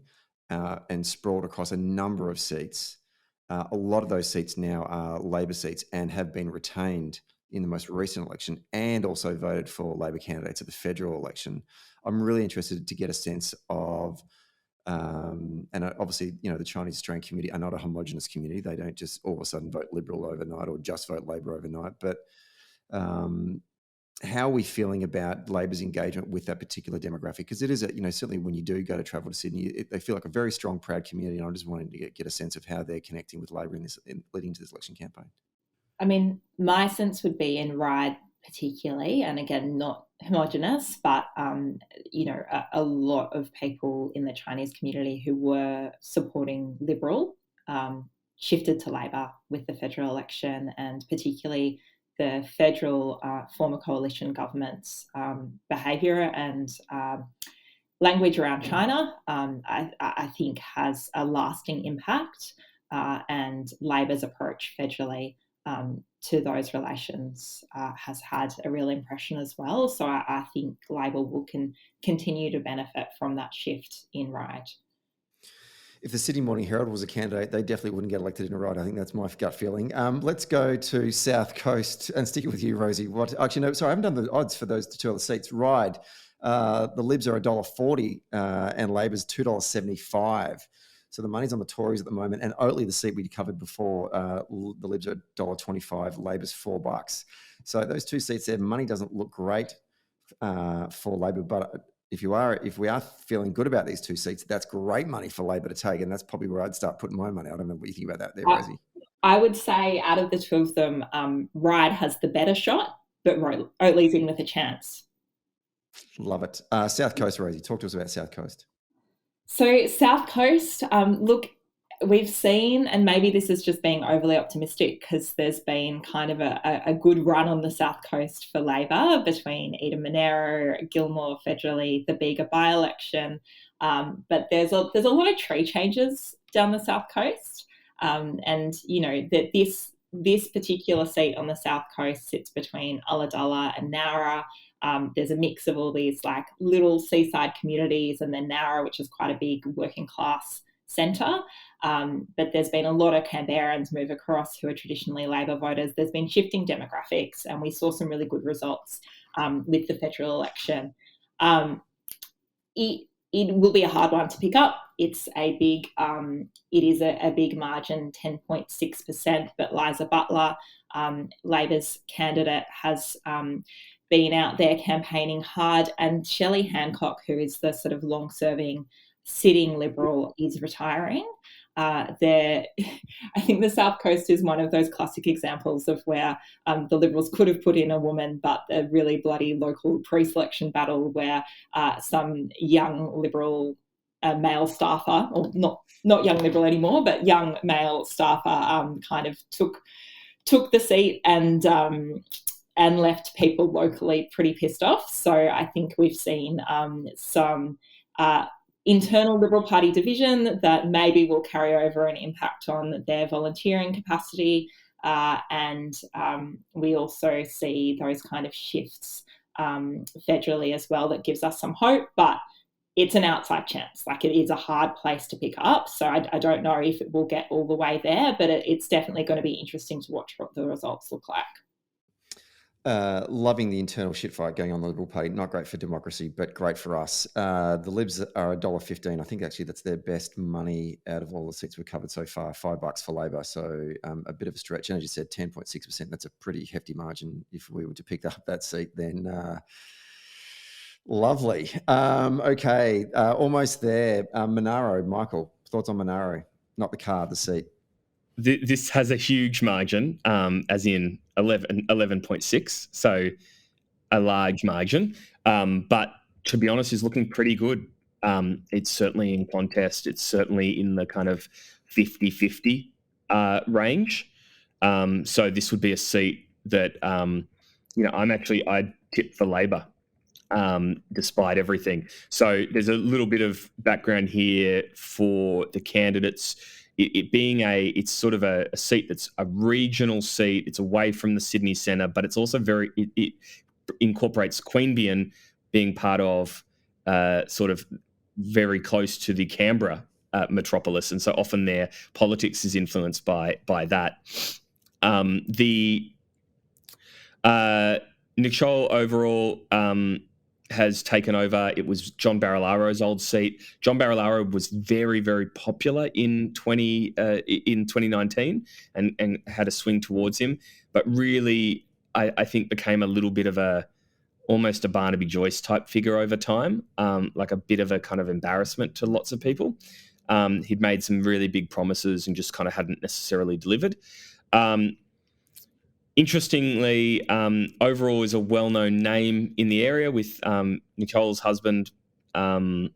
and sprawled across a number of seats. A lot of those seats now are Labor seats and have been retained in the most recent election, and also voted for Labor candidates at the federal election. I'm really interested to get a sense of, and obviously, the Chinese Australian community are not a homogenous community. They don't just all of a sudden vote Liberal overnight or just vote Labor overnight. But how are we feeling about Labor's engagement with that particular demographic? Because it is, certainly when you do go to travel to Sydney, they feel like a very strong, proud community. And I'm just wanting to get a sense of how they're connecting with Labor in leading to this election campaign. I mean, my sense would be in Ryde particularly, and again, not homogenous, but, a lot of people in the Chinese community who were supporting Liberal shifted to Labor with the federal election, and particularly the federal former coalition government's behaviour and language around China, I think has a lasting impact, and Labor's approach federally to those relations has had a real impression as well. So I think Labor will continue to benefit from that shift in Ryde. If the Sydney Morning Herald was a candidate, they definitely wouldn't get elected in Ryde. I think that's my gut feeling. Let's go to South Coast and stick it with you, Rosie. I haven't done the odds for those two other seats. Ryde, the Libs are $1.40 and Labor's $2.75. So the money's on the Tories at the moment, and Oatley, the seat we covered before, the Libs are $1.25, Labor's $4. So those two seats there, money doesn't look great for Labor, but if we are feeling good about these two seats, that's great money for Labor to take, and that's probably where I'd start putting my money. I don't know what you think about that there, Rosie. I would say out of the two of them, Ryde has the better shot, but Oatley's in with a chance. Love it. South Coast, Rosie, talk to us about South Coast. So South Coast, look, we've seen, and maybe this is just being overly optimistic because there's been kind of a good run on the South Coast for Labor between Eden Monero, Gilmore federally, the Bega by-election. But there's a lot of tree changes down the South Coast. And, that this particular seat on the South Coast sits between Ulladulla and Nowra. There's a mix of all these like little seaside communities, and then Nowra, which is quite a big working class centre. But there's been a lot of Canberrans move across who are traditionally Labor voters. There's been shifting demographics, and we saw some really good results with the federal election. It will be a hard one to pick up. It's a big, it is a big margin, 10.6%. But Liza Butler, Labor's candidate, has been out there campaigning hard, and Shelley Hancock, who is the sort of long-serving sitting Liberal, is retiring. I think the South Coast is one of those classic examples of where the Liberals could have put in a woman, but a really bloody local pre-selection battle where some young Liberal male staffer, or not young Liberal anymore, but young male staffer kind of took the seat and left people locally pretty pissed off. So I think we've seen some internal Liberal Party division that maybe will carry over an impact on their volunteering capacity. And we also see those kind of shifts federally as well that gives us some hope, but it's an outside chance. Like, it is a hard place to pick up. So I don't know if it will get all the way there, but it's definitely going to be interesting to watch what the results look like. Loving the internal shit fight going on in the Liberal Party. Not great for democracy, but great for us. The Libs are $1.15. I think actually that's their best money out of all the seats we've covered so far. $5 for Labor, so a bit of a stretch. And as you said, 10.6%. That's a pretty hefty margin. If we were to pick up that seat, then lovely. Okay, almost there. Monaro, Michael, thoughts on Monaro? Not the car, the seat. This has a huge margin, as in 11.6, so a large margin. But to be honest, is looking pretty good. It's certainly in contest. It's certainly in the kind of 50-50 range. So this would be a seat that, I'd tip for Labor, despite everything. So there's a little bit of background here for the candidates. It being it's sort of a seat that's a regional seat. It's away from the Sydney Centre, but it's also it incorporates Queanbeyan being part of sort of very close to the Canberra metropolis, and so often their politics is influenced by that. The Nicole overall has taken over. It was John Barilaro's old seat. John Barilaro was very, very popular in 2019 and had a swing towards him, but really I think became a little bit of almost a Barnaby Joyce type figure over time, like a bit of a kind of embarrassment to lots of people. He'd made some really big promises and just kind of hadn't necessarily delivered. Interestingly, overall is a well-known name in the area, with Nicole's husband being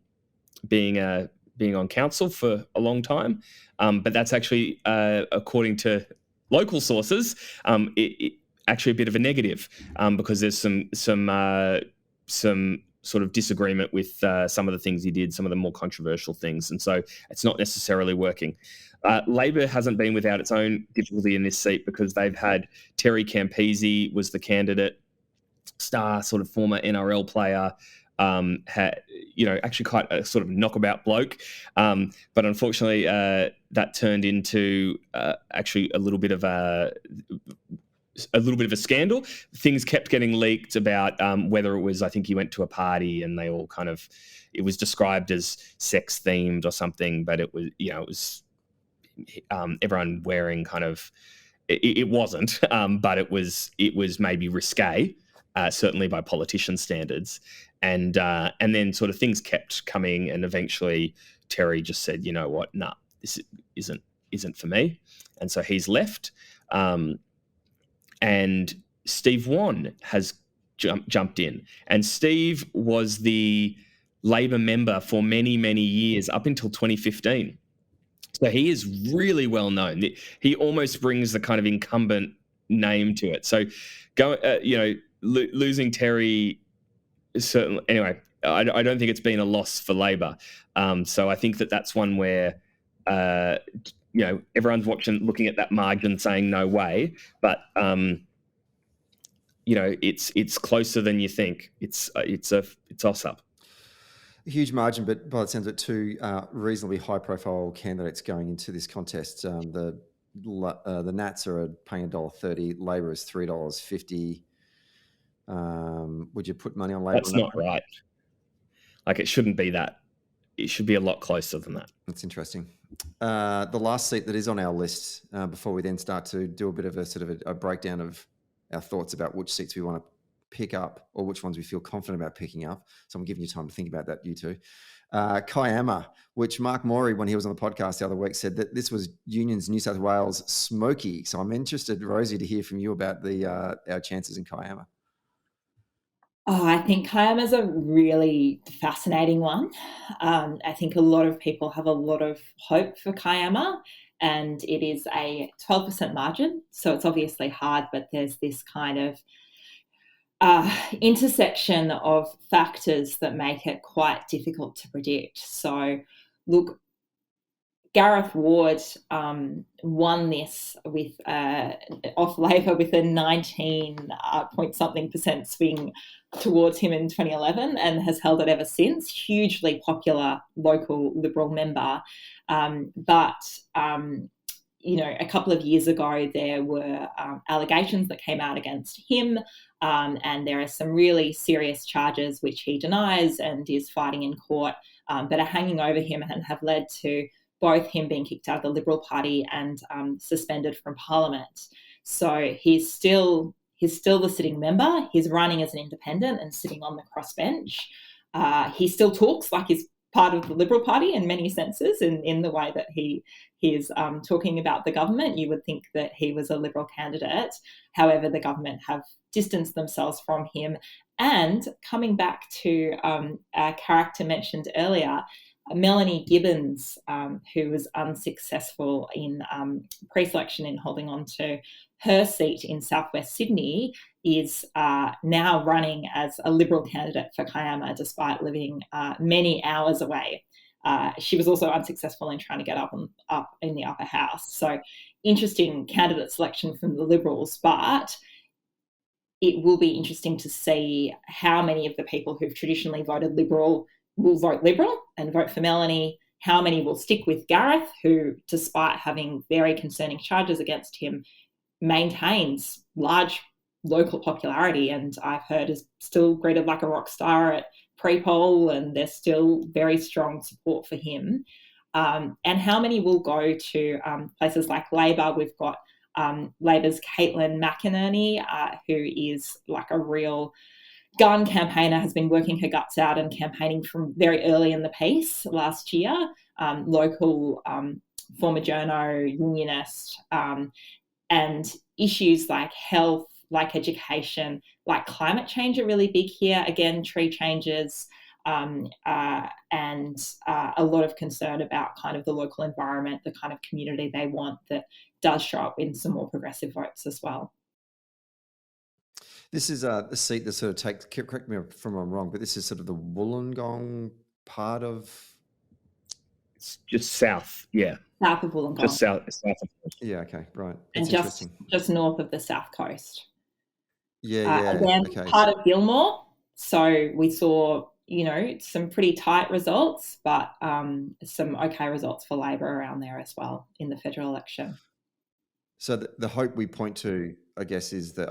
on council for a long time. But that's actually, according to local sources, it actually a bit of a negative, because there's some sort of disagreement with some of the things he did, some of the more controversial things, and so it's not necessarily working. Labor hasn't been without its own difficulty in this seat, because they've had Terry Campese was the candidate, star sort of former NRL player, had actually quite a sort of knockabout bloke, but unfortunately that turned into actually a little bit of a scandal. Things kept getting leaked about whether it was, I think he went to a party and they all kind of, it was described as sex themed or something, but it was everyone wearing kind of, it wasn't, but it was maybe risque, certainly by politician standards, and then sort of things kept coming, and eventually Terry just said, you know what, nah, this isn't for me, and so he's left, and Steve Wan has jumped in, and Steve was the Labor member for many, many years up until 2015. So he is really well known. He almost brings the kind of incumbent name to it. So, losing Terry is certainly, anyway, I don't think it's been a loss for Labor. So I think that's one where everyone's looking at that margin, saying no way. But it's closer than you think. It's a toss up. A huge margin, but by the sounds of it, two reasonably high-profile candidates going into this contest. The Nats are paying $1.30. Labor is $3.50. Would you put money on Labor? That's not right. Like, it shouldn't be that. It should be a lot closer than that. That's interesting. The last seat that is on our list, before we then start to do a bit of a sort of a breakdown of our thoughts about which seats we want to pick up or which ones we feel confident about picking up. So I'm giving you time to think about that, you two. Kiama, which Mark Morey, when he was on the podcast the other week, said that this was Union's New South Wales smoky. So I'm interested, Rosie, to hear from you about our chances in Kiama. Oh, I think Kiama's a really fascinating one. I think a lot of people have a lot of hope for Kiama, and it is a 12% margin. So it's obviously hard, but there's this kind of intersection of factors that make it quite difficult to predict. So, look, Gareth Ward won this with off Labor with a 19 point something % swing towards him in 2011, and has held it ever since. Hugely popular local Liberal member, but a couple of years ago, there were allegations that came out against him, and there are some really serious charges which he denies and is fighting in court, but are hanging over him and have led to both him being kicked out of the Liberal Party and suspended from Parliament. So he's still the sitting member. He's running as an independent and sitting on the crossbench. He still talks like he's part of the Liberal Party in many senses, in the way that he is talking about the government. You would think that he was a Liberal candidate. However, the government have distanced themselves from him. And coming back to a character mentioned earlier, Melanie Gibbons, who was unsuccessful in pre-selection in holding on to her seat in southwest Sydney, is now running as a Liberal candidate for Kiama, despite living many hours away. She was also unsuccessful in trying to get up in the upper house. So interesting candidate selection from the Liberals, but it will be interesting to see how many of the people who've traditionally voted Liberal will vote Liberal and vote for Melanie. How many will stick with Gareth, who, despite having very concerning charges against him, maintains large local popularity, and I've heard is still greeted like a rock star at pre-poll, and there's still very strong support for him. And how many will go to places like Labor? We've got Labor's Caitlin McInerney, who is like a real gun campaigner, has been working her guts out and campaigning from very early in the piece last year. Local former journo, unionist, and issues like health, like education, like climate change are really big here. Again, tree changes, and a lot of concern about kind of the local environment, the kind of community they want, that does show up in some more progressive votes as well. This is the seat that sort of takes, correct me if I'm wrong, but this is sort of the Wollongong part of... It's just south, yeah. South of Wollongong. Just south of. Yeah, okay, right. That's and just north of the south coast. Yeah, again, okay. Part of Gilmore. So we saw, some pretty tight results, but some okay results for Labor around there as well in the federal election. So the hope we point to, I guess, is that,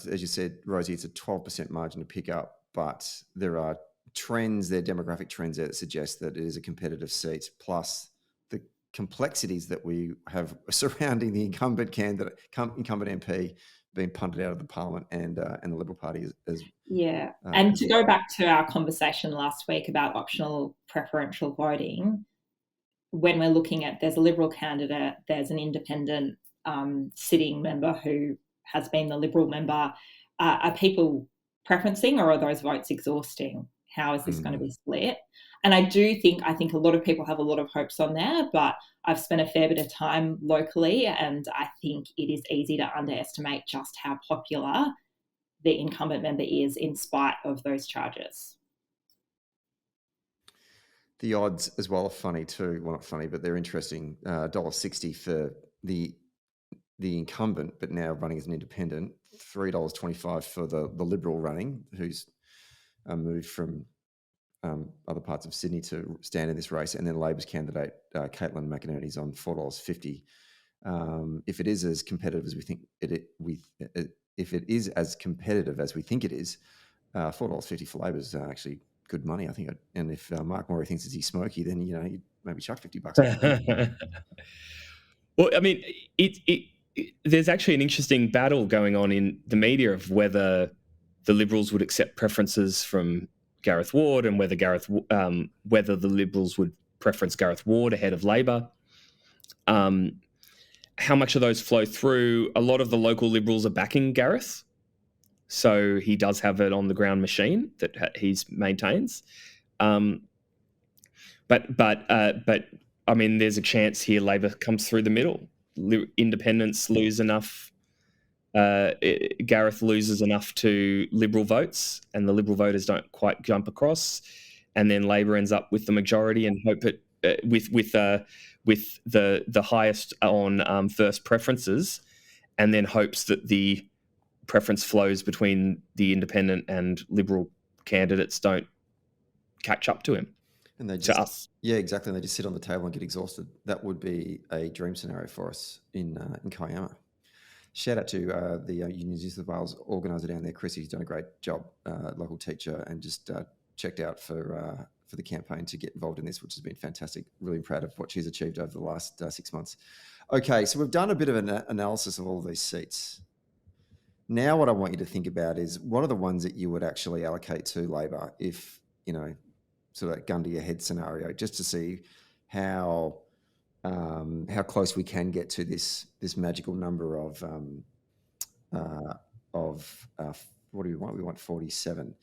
as you said, Rosie, it's a 12% margin to pick up, but there are demographic trends there that suggest that it is a competitive seat, plus the complexities that we have surrounding the incumbent MP being punted out of the Parliament and the Liberal Party as yeah. And to go back to our conversation last week about optional preferential voting, when we're looking at, there's a Liberal candidate, there's an independent sitting member who has been the Liberal member, are people preferencing, or are those votes exhausting? How is this going to be split? And I think a lot of people have a lot of hopes on there, but I've spent a fair bit of time locally, and I think it is easy to underestimate just how popular the incumbent member is in spite of those charges. The odds as well are funny too. Well, not funny, but they're interesting. $1.60 for the incumbent, but now running as an independent. $3.25 for the Liberal running, who's moved from other parts of Sydney to stand in this race, and then Labor's candidate Caitlin McInerney's on $4.50. If it is as competitive as we think if it is as competitive as we think it is, $4.50 for Labor is actually good money, I think. And if Mark Morey thinks it's smoky, then you'd maybe chuck $50. Well, there's actually an interesting battle going on in the media of whether the Liberals would accept preferences from Gareth Ward and whether the Liberals would preference Gareth Ward ahead of Labor. How much of those flow through? A lot of the local Liberals are backing Gareth, so he does have an on the ground machine that he maintains. But there's a chance here Labor comes through the middle. Independents lose enough. Gareth loses enough to Liberal votes, and the Liberal voters don't quite jump across, and then Labor ends up with the majority and hope it with the highest on first preferences, and then hopes that the preference flows between the independent and Liberal candidates don't catch up to him. And they to just, us. yeah, exactly. And they just sit on the table and get exhausted. That would be a dream scenario for us in Kiama. Shout out to the New South Wales organiser down there, Chrissy. He's done a great job, local teacher, and just checked out for the campaign to get involved in this, which has been fantastic. Really proud of what she's achieved over the last 6 months. Okay, so we've done a bit of an analysis of all of these seats. Now what I want you to think about is what are the ones that you would actually allocate to Labor if, you know, sort of that gun to your head scenario, just to see how close we can get to this magical number of what do we want? We want 47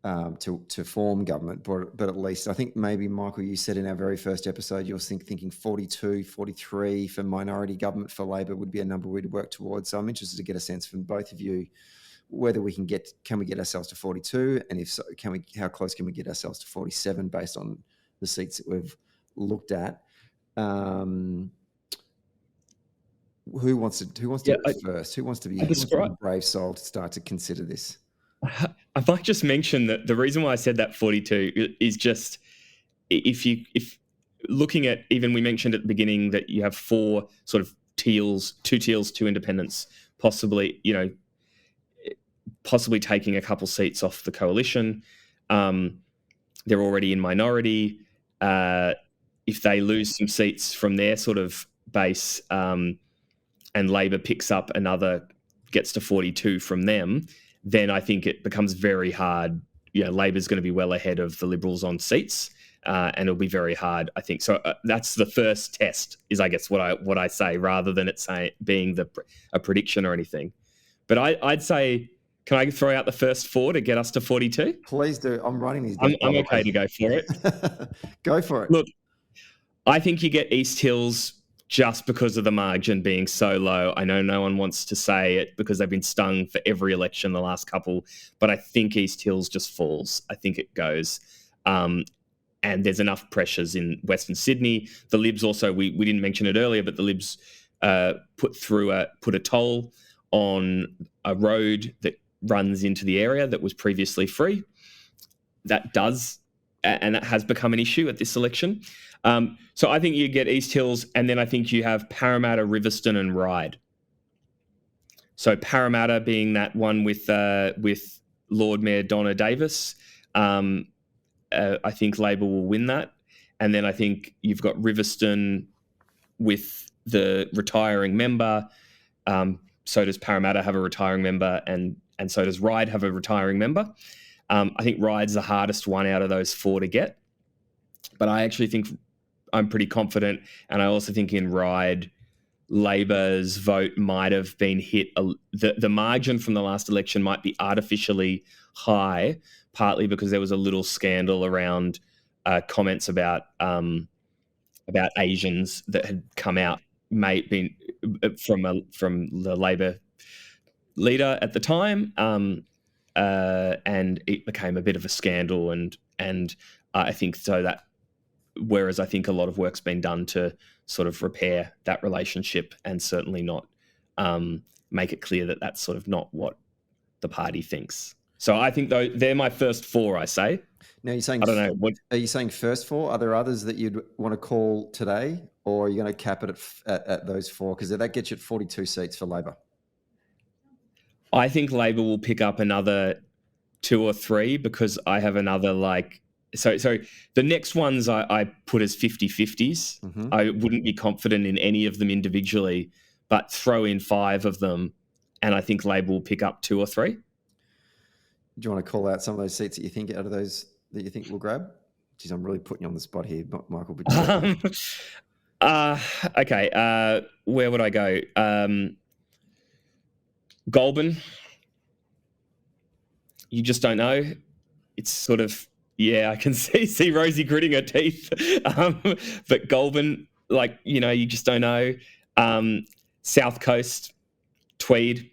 to form government, but at least I think maybe, Michael, you said in our very first episode, you're thinking 42, 43 for minority government for Labor would be a number we'd work towards. So I'm interested to get a sense from both of you whether we can get ourselves to 42, and if so, how close can we get ourselves to 47 based on the seats that we've looked at? Who wants to go first? Who wants to be a brave soul to start to consider this? I might just mention that the reason why I said that 42 is just if looking at, even we mentioned at the beginning that you have 4 sort of Teals, 2 Teals, 2 independents, possibly taking a couple seats off the coalition. They're already in minority. If they lose some seats from their sort of base, and Labor picks up gets to 42 from them, then I think it becomes very hard. Labor's going to be well ahead of the Liberals on seats, and it'll be very hard, I think. So that's the first test, is I guess what I say, rather than it being a prediction or anything. But I'd say, can I throw out the first 4 to get us to 42? Please do. I'm writing these down. I'm okay to go for it. Go for it. Look, I think you get East Hills just because of the margin being so low. I know no one wants to say it because they've been stung for every election the last couple, but I think East Hills just falls. I think it goes. And there's enough pressures in Western Sydney. The Libs also, we didn't mention it earlier, but the Libs put a toll on a road that runs into the area that was previously free. That does, and that has become an issue at this election. So I think you get East Hills, and then I think you have Parramatta, Riverstone, and Ryde. So Parramatta being that one with Lord Mayor Donna Davis. I think Labor will win that, and then I think you've got Riverstone with the retiring member. So does Parramatta have a retiring member, and so does Ryde have a retiring member. I think Ryde's the hardest one out of those 4 to get, but I actually think I'm pretty confident, and I also think in Ryde, Labor's vote might have been hit. The margin from the last election might be artificially high, partly because there was a little scandal around comments about Asians that had come out, from the Labor leader at the time, and it became a bit of a scandal, and I think so that. Whereas I think a lot of work's been done to sort of repair that relationship, and certainly not make it clear that that's sort of not what the party thinks. So I think they're my first 4, I say. Now you're saying, I don't know. Are you saying first 4? Are there others that you'd want to call today, or are you going to cap it at those 4? Because that gets you at 42 seats for Labor. I think Labor will pick up another 2 or 3, because I have another So the next ones I put as 50-50s. Mm-hmm. I wouldn't be confident in any of them individually, but throw in 5 of them, and I think Labor will pick up 2 or 3. Do you want to call out some of those seats that you think out of those that you think we'll grab? Geez, I'm really putting you on the spot here, Michael. Okay. Where would I go? Goulburn. You just don't know. It's sort of. Yeah, I can see Rosie gritting her teeth. But Goulburn, you just don't know. South Coast, Tweed,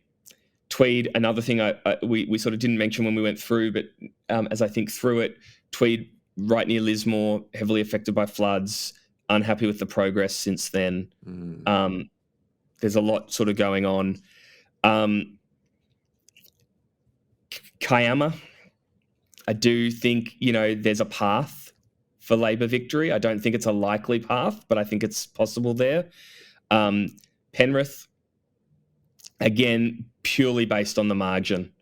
another thing we sort of didn't mention when we went through, but as I think through it, Tweed, right near Lismore, heavily affected by floods, unhappy with the progress since then. There's a lot sort of going on. Kiama, I do think, there's a path for Labor victory. I don't think it's a likely path, but I think it's possible there. Penrith, again, purely based on the margin.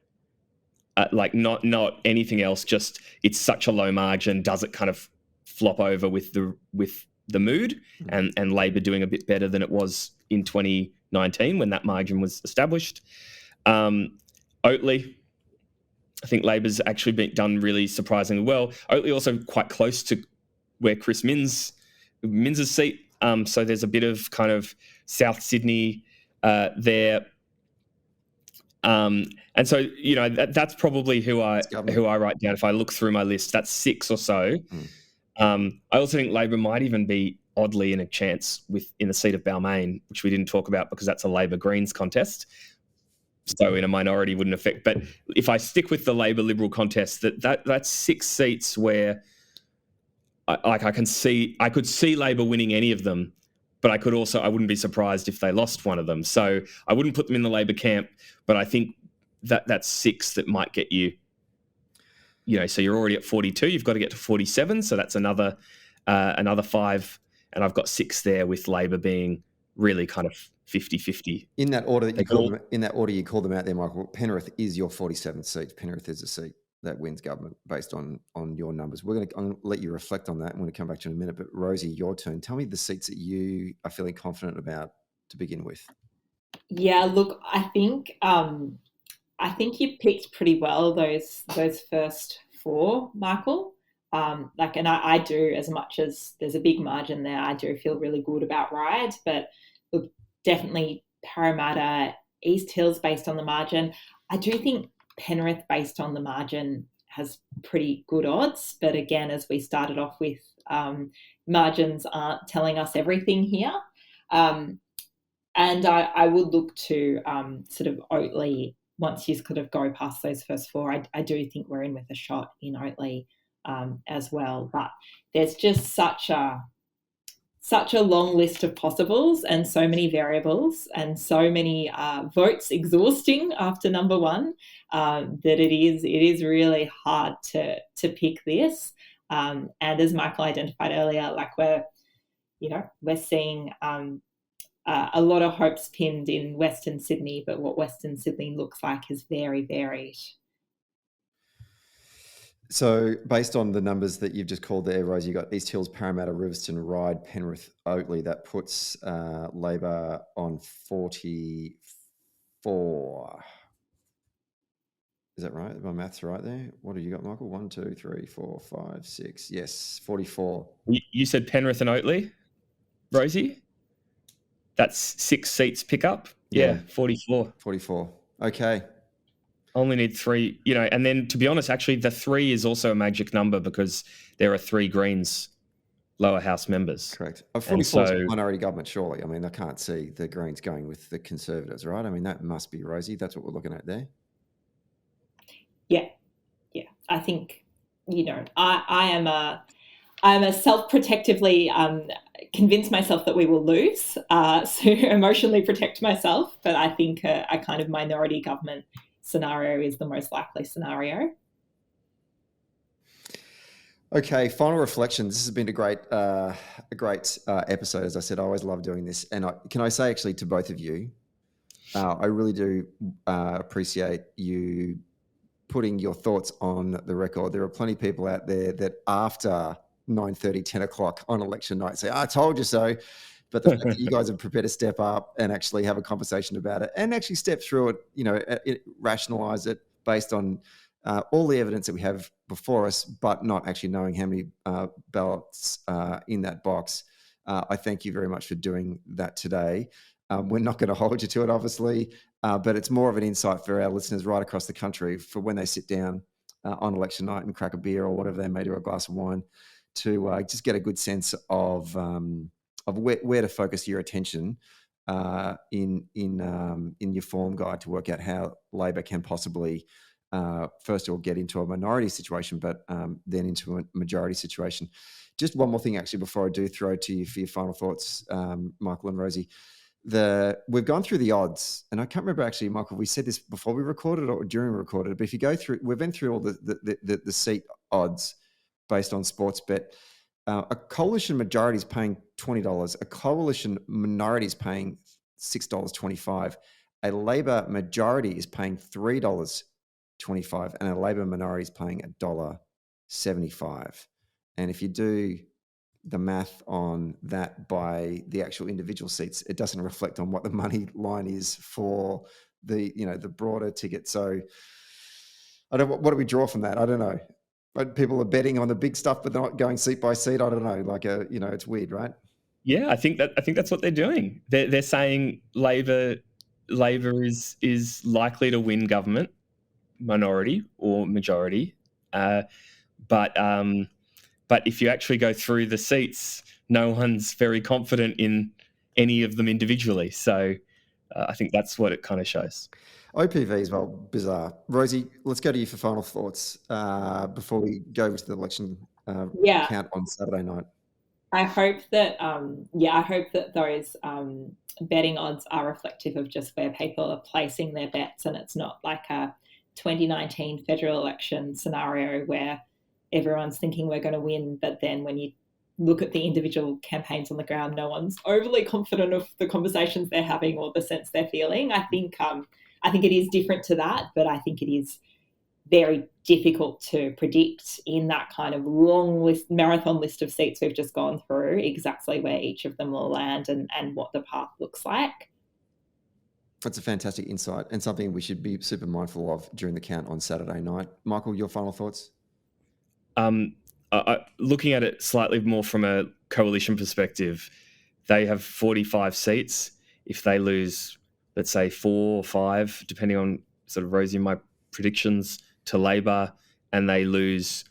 Not anything else, just it's such a low margin. Does it kind of flop over with the mood and Labor doing a bit better than it was in 2019 when that margin was established? Oatley, I think Labor's actually been done really surprisingly well. Oatley also quite close to where Chris Minns' seat. So there's a bit of kind of South Sydney there. And so, you know, that's probably who I write down. If I look through my list, that's 6 or so. I also think Labor might even be oddly in a chance in the seat of Balmain, which we didn't talk about because that's a Labor Greens contest. So in a minority wouldn't affect. But if I stick with the Labor Liberal contest, that's 6 seats where I could see Labor winning any of them, but I wouldn't be surprised if they lost one of them. So I wouldn't put them in the Labor camp, but I think that's 6 that might get you, you know, so you're already at 42, you've got to get to 47. So that's another 5. And I've got 6 there with Labor being really kind of 50-50. In that order you call them out there, Michael, Penrith is your 47th seat. Penrith is a seat that wins government based on your numbers. I'm going to let you reflect on that. I'm going to come back to you in a minute. But Rosie, your turn. Tell me the seats that you are feeling confident about to begin with. Yeah, look, I think you picked pretty well those first 4, Michael. And I do, as much as there's a big margin there, I do feel really good about Ryde. But look, definitely Parramatta, East Hills based on the margin. I do think Penrith based on the margin has pretty good odds. But again, as we started off with, margins aren't telling us everything here. And I would look to sort of Oatley, once you sort of go past those first 4, I do think we're in with a shot in Oatley as well. But there's just such a long list of possibles and so many variables and so many votes exhausting after number 1 that it is really hard to pick this. And as Michael identified earlier, like we're seeing a lot of hopes pinned in Western Sydney, but what Western Sydney looks like is very varied. So based on the numbers that you've just called there, Rosie, you got East Hills, Parramatta, Riverstone, Ryde, Penrith, Oatley. That puts Labor on 44. Is that right? My maths right there? What have you got, Michael? 1, 2, 3, 4, 5, 6. Yes, 44. You said Penrith and Oatley, Rosie? That's 6 seats pick up? Yeah, 44. 44. Okay. Only need 3, you know, and then to be honest, actually the 3 is also a magic number because there are 3 Greens lower house members. Correct. 44 is minority government, surely. I mean, I can't see the Greens going with the Conservatives, right? I mean, that must be Rosie. That's what we're looking at there. Yeah. I think, you know, I'm a self-protectively convince myself that we will lose, so emotionally protect myself. But I think a kind of minority government scenario is the most likely scenario. Okay, final reflections. This has been a great episode. As I said, I always love doing this. And can I say actually to both of you, I really do appreciate you putting your thoughts on the record. There are plenty of people out there that after 9:30, 10 o'clock on election night say, I told you so. But the fact that you guys are prepared to step up and actually have a conversation about it and actually step through it, you know, rationalize it based on all the evidence that we have before us, but not actually knowing how many ballots in that box. I thank you very much for doing that today. We're not going to hold you to it, obviously, but it's more of an insight for our listeners right across the country for when they sit down on election night and crack a beer or whatever they may do, or a glass of wine, to just get a good sense of where to focus your attention in your form guide to work out how Labor can possibly first of all get into a minority situation, but then into a majority situation. Just one more thing, actually, before I do throw to you for your final thoughts, Michael and Rosie. We've gone through the odds, and I can't remember actually, Michael, we said this before we recorded or during we recorded, but if you go through, we've been through all the seat odds based on Sportsbet. a coalition majority is paying $20. A coalition minority is paying $6.25. A Labor majority is paying $3.25, and a Labor minority is paying $1.75. And if you do the math on that by the actual individual seats, it doesn't reflect on what the money line is for the broader ticket. So what do we draw from that? I don't know. But people are betting on the big stuff, but they're not going seat by seat. I don't know. It's weird, right? Yeah, I think that's what they're doing. They're saying Labor is likely to win government, minority or majority, but if you actually go through the seats, no one's very confident in any of them individually. So I think that's what it kind of shows. OPV as well, bizarre. Rosie, let's go to you for final thoughts before we go over to the election count on Saturday night. I hope that those betting odds are reflective of just where people are placing their bets, and it's not like a 2019 federal election scenario where everyone's thinking we're going to win, but then when you look at the individual campaigns on the ground, no one's overly confident of the conversations they're having or the sense they're feeling. I think it is different to that, but I think it is very difficult to predict in that kind of marathon list of seats we've just gone through exactly where each of them will land and what the path looks like. That's a fantastic insight and something we should be super mindful of during the count on Saturday night. Michael, your final thoughts? Looking at it slightly more from a coalition perspective, they have 45 seats. If they lose, let's say 4 or 5, depending on sort of Rosie and my predictions, to Labor, and they lose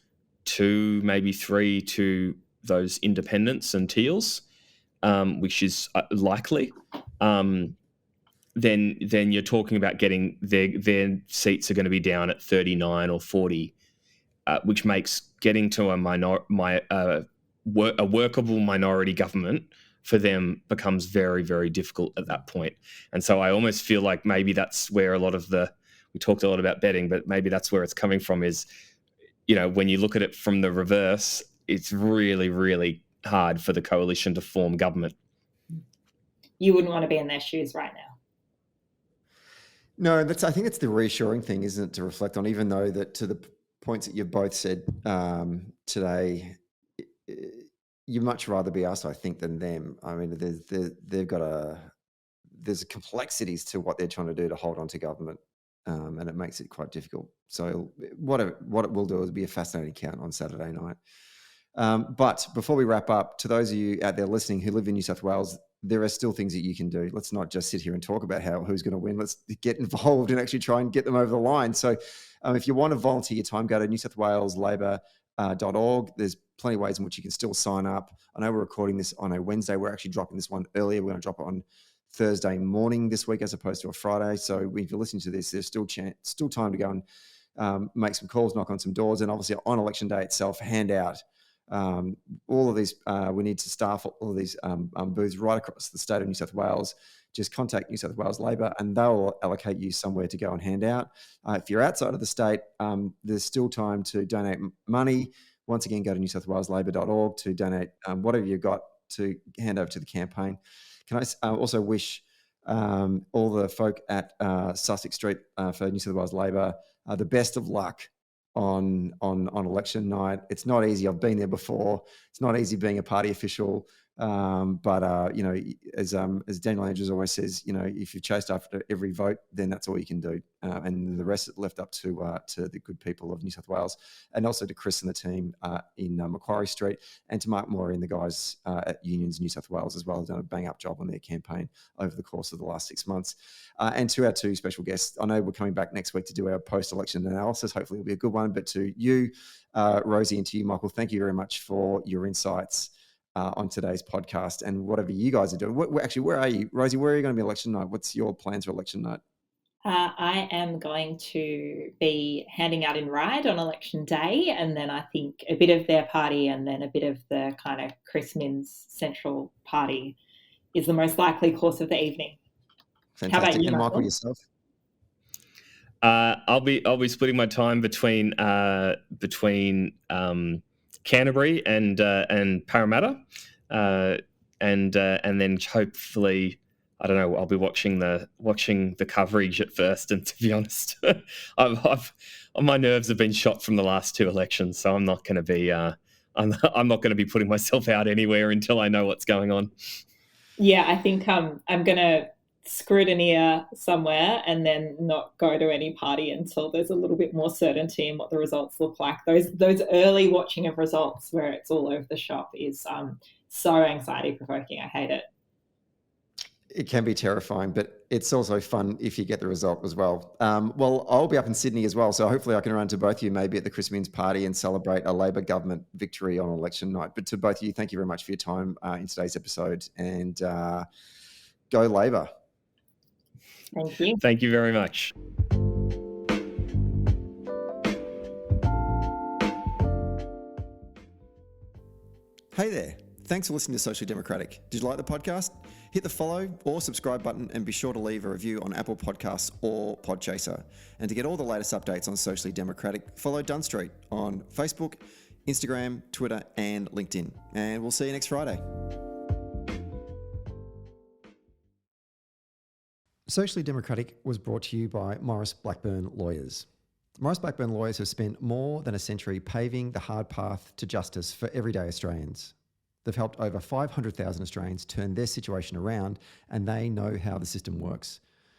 2, maybe 3 to those independents and Teals, which is likely, then you're talking about getting their seats are going to be down at 39 or 40, which makes getting to a workable minority government for them becomes very, very difficult at that point. And so I almost feel like maybe that's where a lot of we talked a lot about betting, but maybe that's where it's coming from is, when you look at it from the reverse, it's really, really hard for the coalition to form government. You wouldn't want to be in their shoes right now. No, I think it's the reassuring thing, isn't it, to reflect on, even though that to the points that you've both said today, you'd much rather be us, I think, than them. I mean, there's complexities to what they're trying to do to hold on to government, and it makes it quite difficult. So what it will do is be a fascinating count on Saturday night. But before we wrap up, to those of you out there listening who live in New South Wales, there are still things that you can do. Let's not just sit here and talk about who's going to win. Let's get involved and actually try and get them over the line. So if you want to volunteer your time, go to newsouthwaleslabor.org. There's plenty of ways in which you can still sign up. I know we're recording this on a Wednesday. We're actually dropping this one earlier. We're going to drop it on Thursday morning this week as opposed to a Friday. So if you're listening to this, there's still time to go and make some calls, knock on some doors, and obviously on election day itself, hand out all of these. We need to staff all of these booths right across the state of New South Wales. Just contact New South Wales Labor and they'll allocate you somewhere to go and hand out. If you're outside of the state, there's still time to donate money. Once again, go to newsouthwaleslabor.org to donate whatever you've got to hand over to the campaign. Can I also wish all the folk at Sussex Street for New South Wales Labor the best of luck on election night. It's not easy. I've been there before. It's not easy being a party official. But as Daniel Andrews always says, if you're chased after every vote, then that's all you can do. And the rest is left up to the good people of New South Wales, and also to Chris and the team in Macquarie Street, and to Mark Moore and the guys at Unions New South Wales as well. Have done a bang up job on their campaign over the course of the last 6 months. And to our 2 special guests, I know we're coming back next week to do our post-election analysis. Hopefully it'll be a good one. But to you, Rosie, and to you, Michael, thank you very much for your insights on today's podcast and whatever you guys are doing. Where are you? Rosie, where are you going to be election night? What's your plans for election night? I am going to be handing out in Ryde on election day, and then I think a bit of their party and then a bit of the kind of Chris Minns Central Party is the most likely course of the evening. Fantastic. How about you, and Michael, yourself? I'll be splitting my time between Canterbury and Parramatta, and then hopefully, I don't know, I'll be watching the coverage at first. And to be honest, my nerves have been shot from the last two elections, so I'm not going to be I'm not going to be putting myself out anywhere until I know what's going on. Yeah, I think I'm going to scrutineer somewhere and then not go to any party until there's a little bit more certainty in what the results look like. Those early watching of results where it's all over the shop is so anxiety provoking. I hate it. It can be terrifying, but it's also fun if you get the result as well. Well, I'll be up in Sydney as well, so hopefully I can run to both of you maybe at the Chris Minns party and celebrate a Labor government victory on election night. But to both of you, thank you very much for your time in today's episode, and go Labor. Thank you. Thank you very much. Hey there. Thanks for listening to Socially Democratic. Did you like the podcast? Hit the follow or subscribe button and be sure to leave a review on Apple Podcasts or Podchaser. And to get all the latest updates on Socially Democratic, follow Dunn Street on Facebook, Instagram, Twitter, and LinkedIn. And we'll see you next Friday. Socially Democratic was brought to you by Maurice Blackburn Lawyers. Maurice Blackburn Lawyers have spent more than a century paving the hard path to justice for everyday Australians. They've helped over 500,000 Australians turn their situation around, and they know how the system works.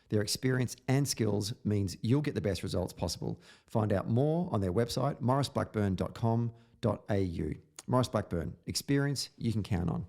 Their experience and skills means you'll get the best results possible. Find out more on their website, mauriceblackburn.com.au. Maurice Blackburn, experience you can count on.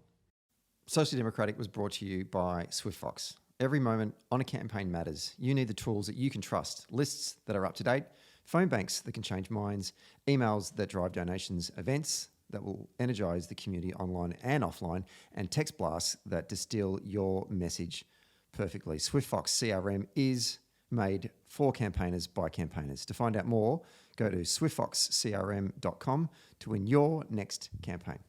Socially Democratic was brought to you by SwiftFox. Every moment on a campaign matters. You need the tools that you can trust, lists that are up to date, phone banks that can change minds, emails that drive donations, events that will energise the community online and offline, and text blasts that distill your message perfectly. SwiftFox CRM is made for campaigners by campaigners. To find out more, go to swiftfoxcrm.com to win your next campaign.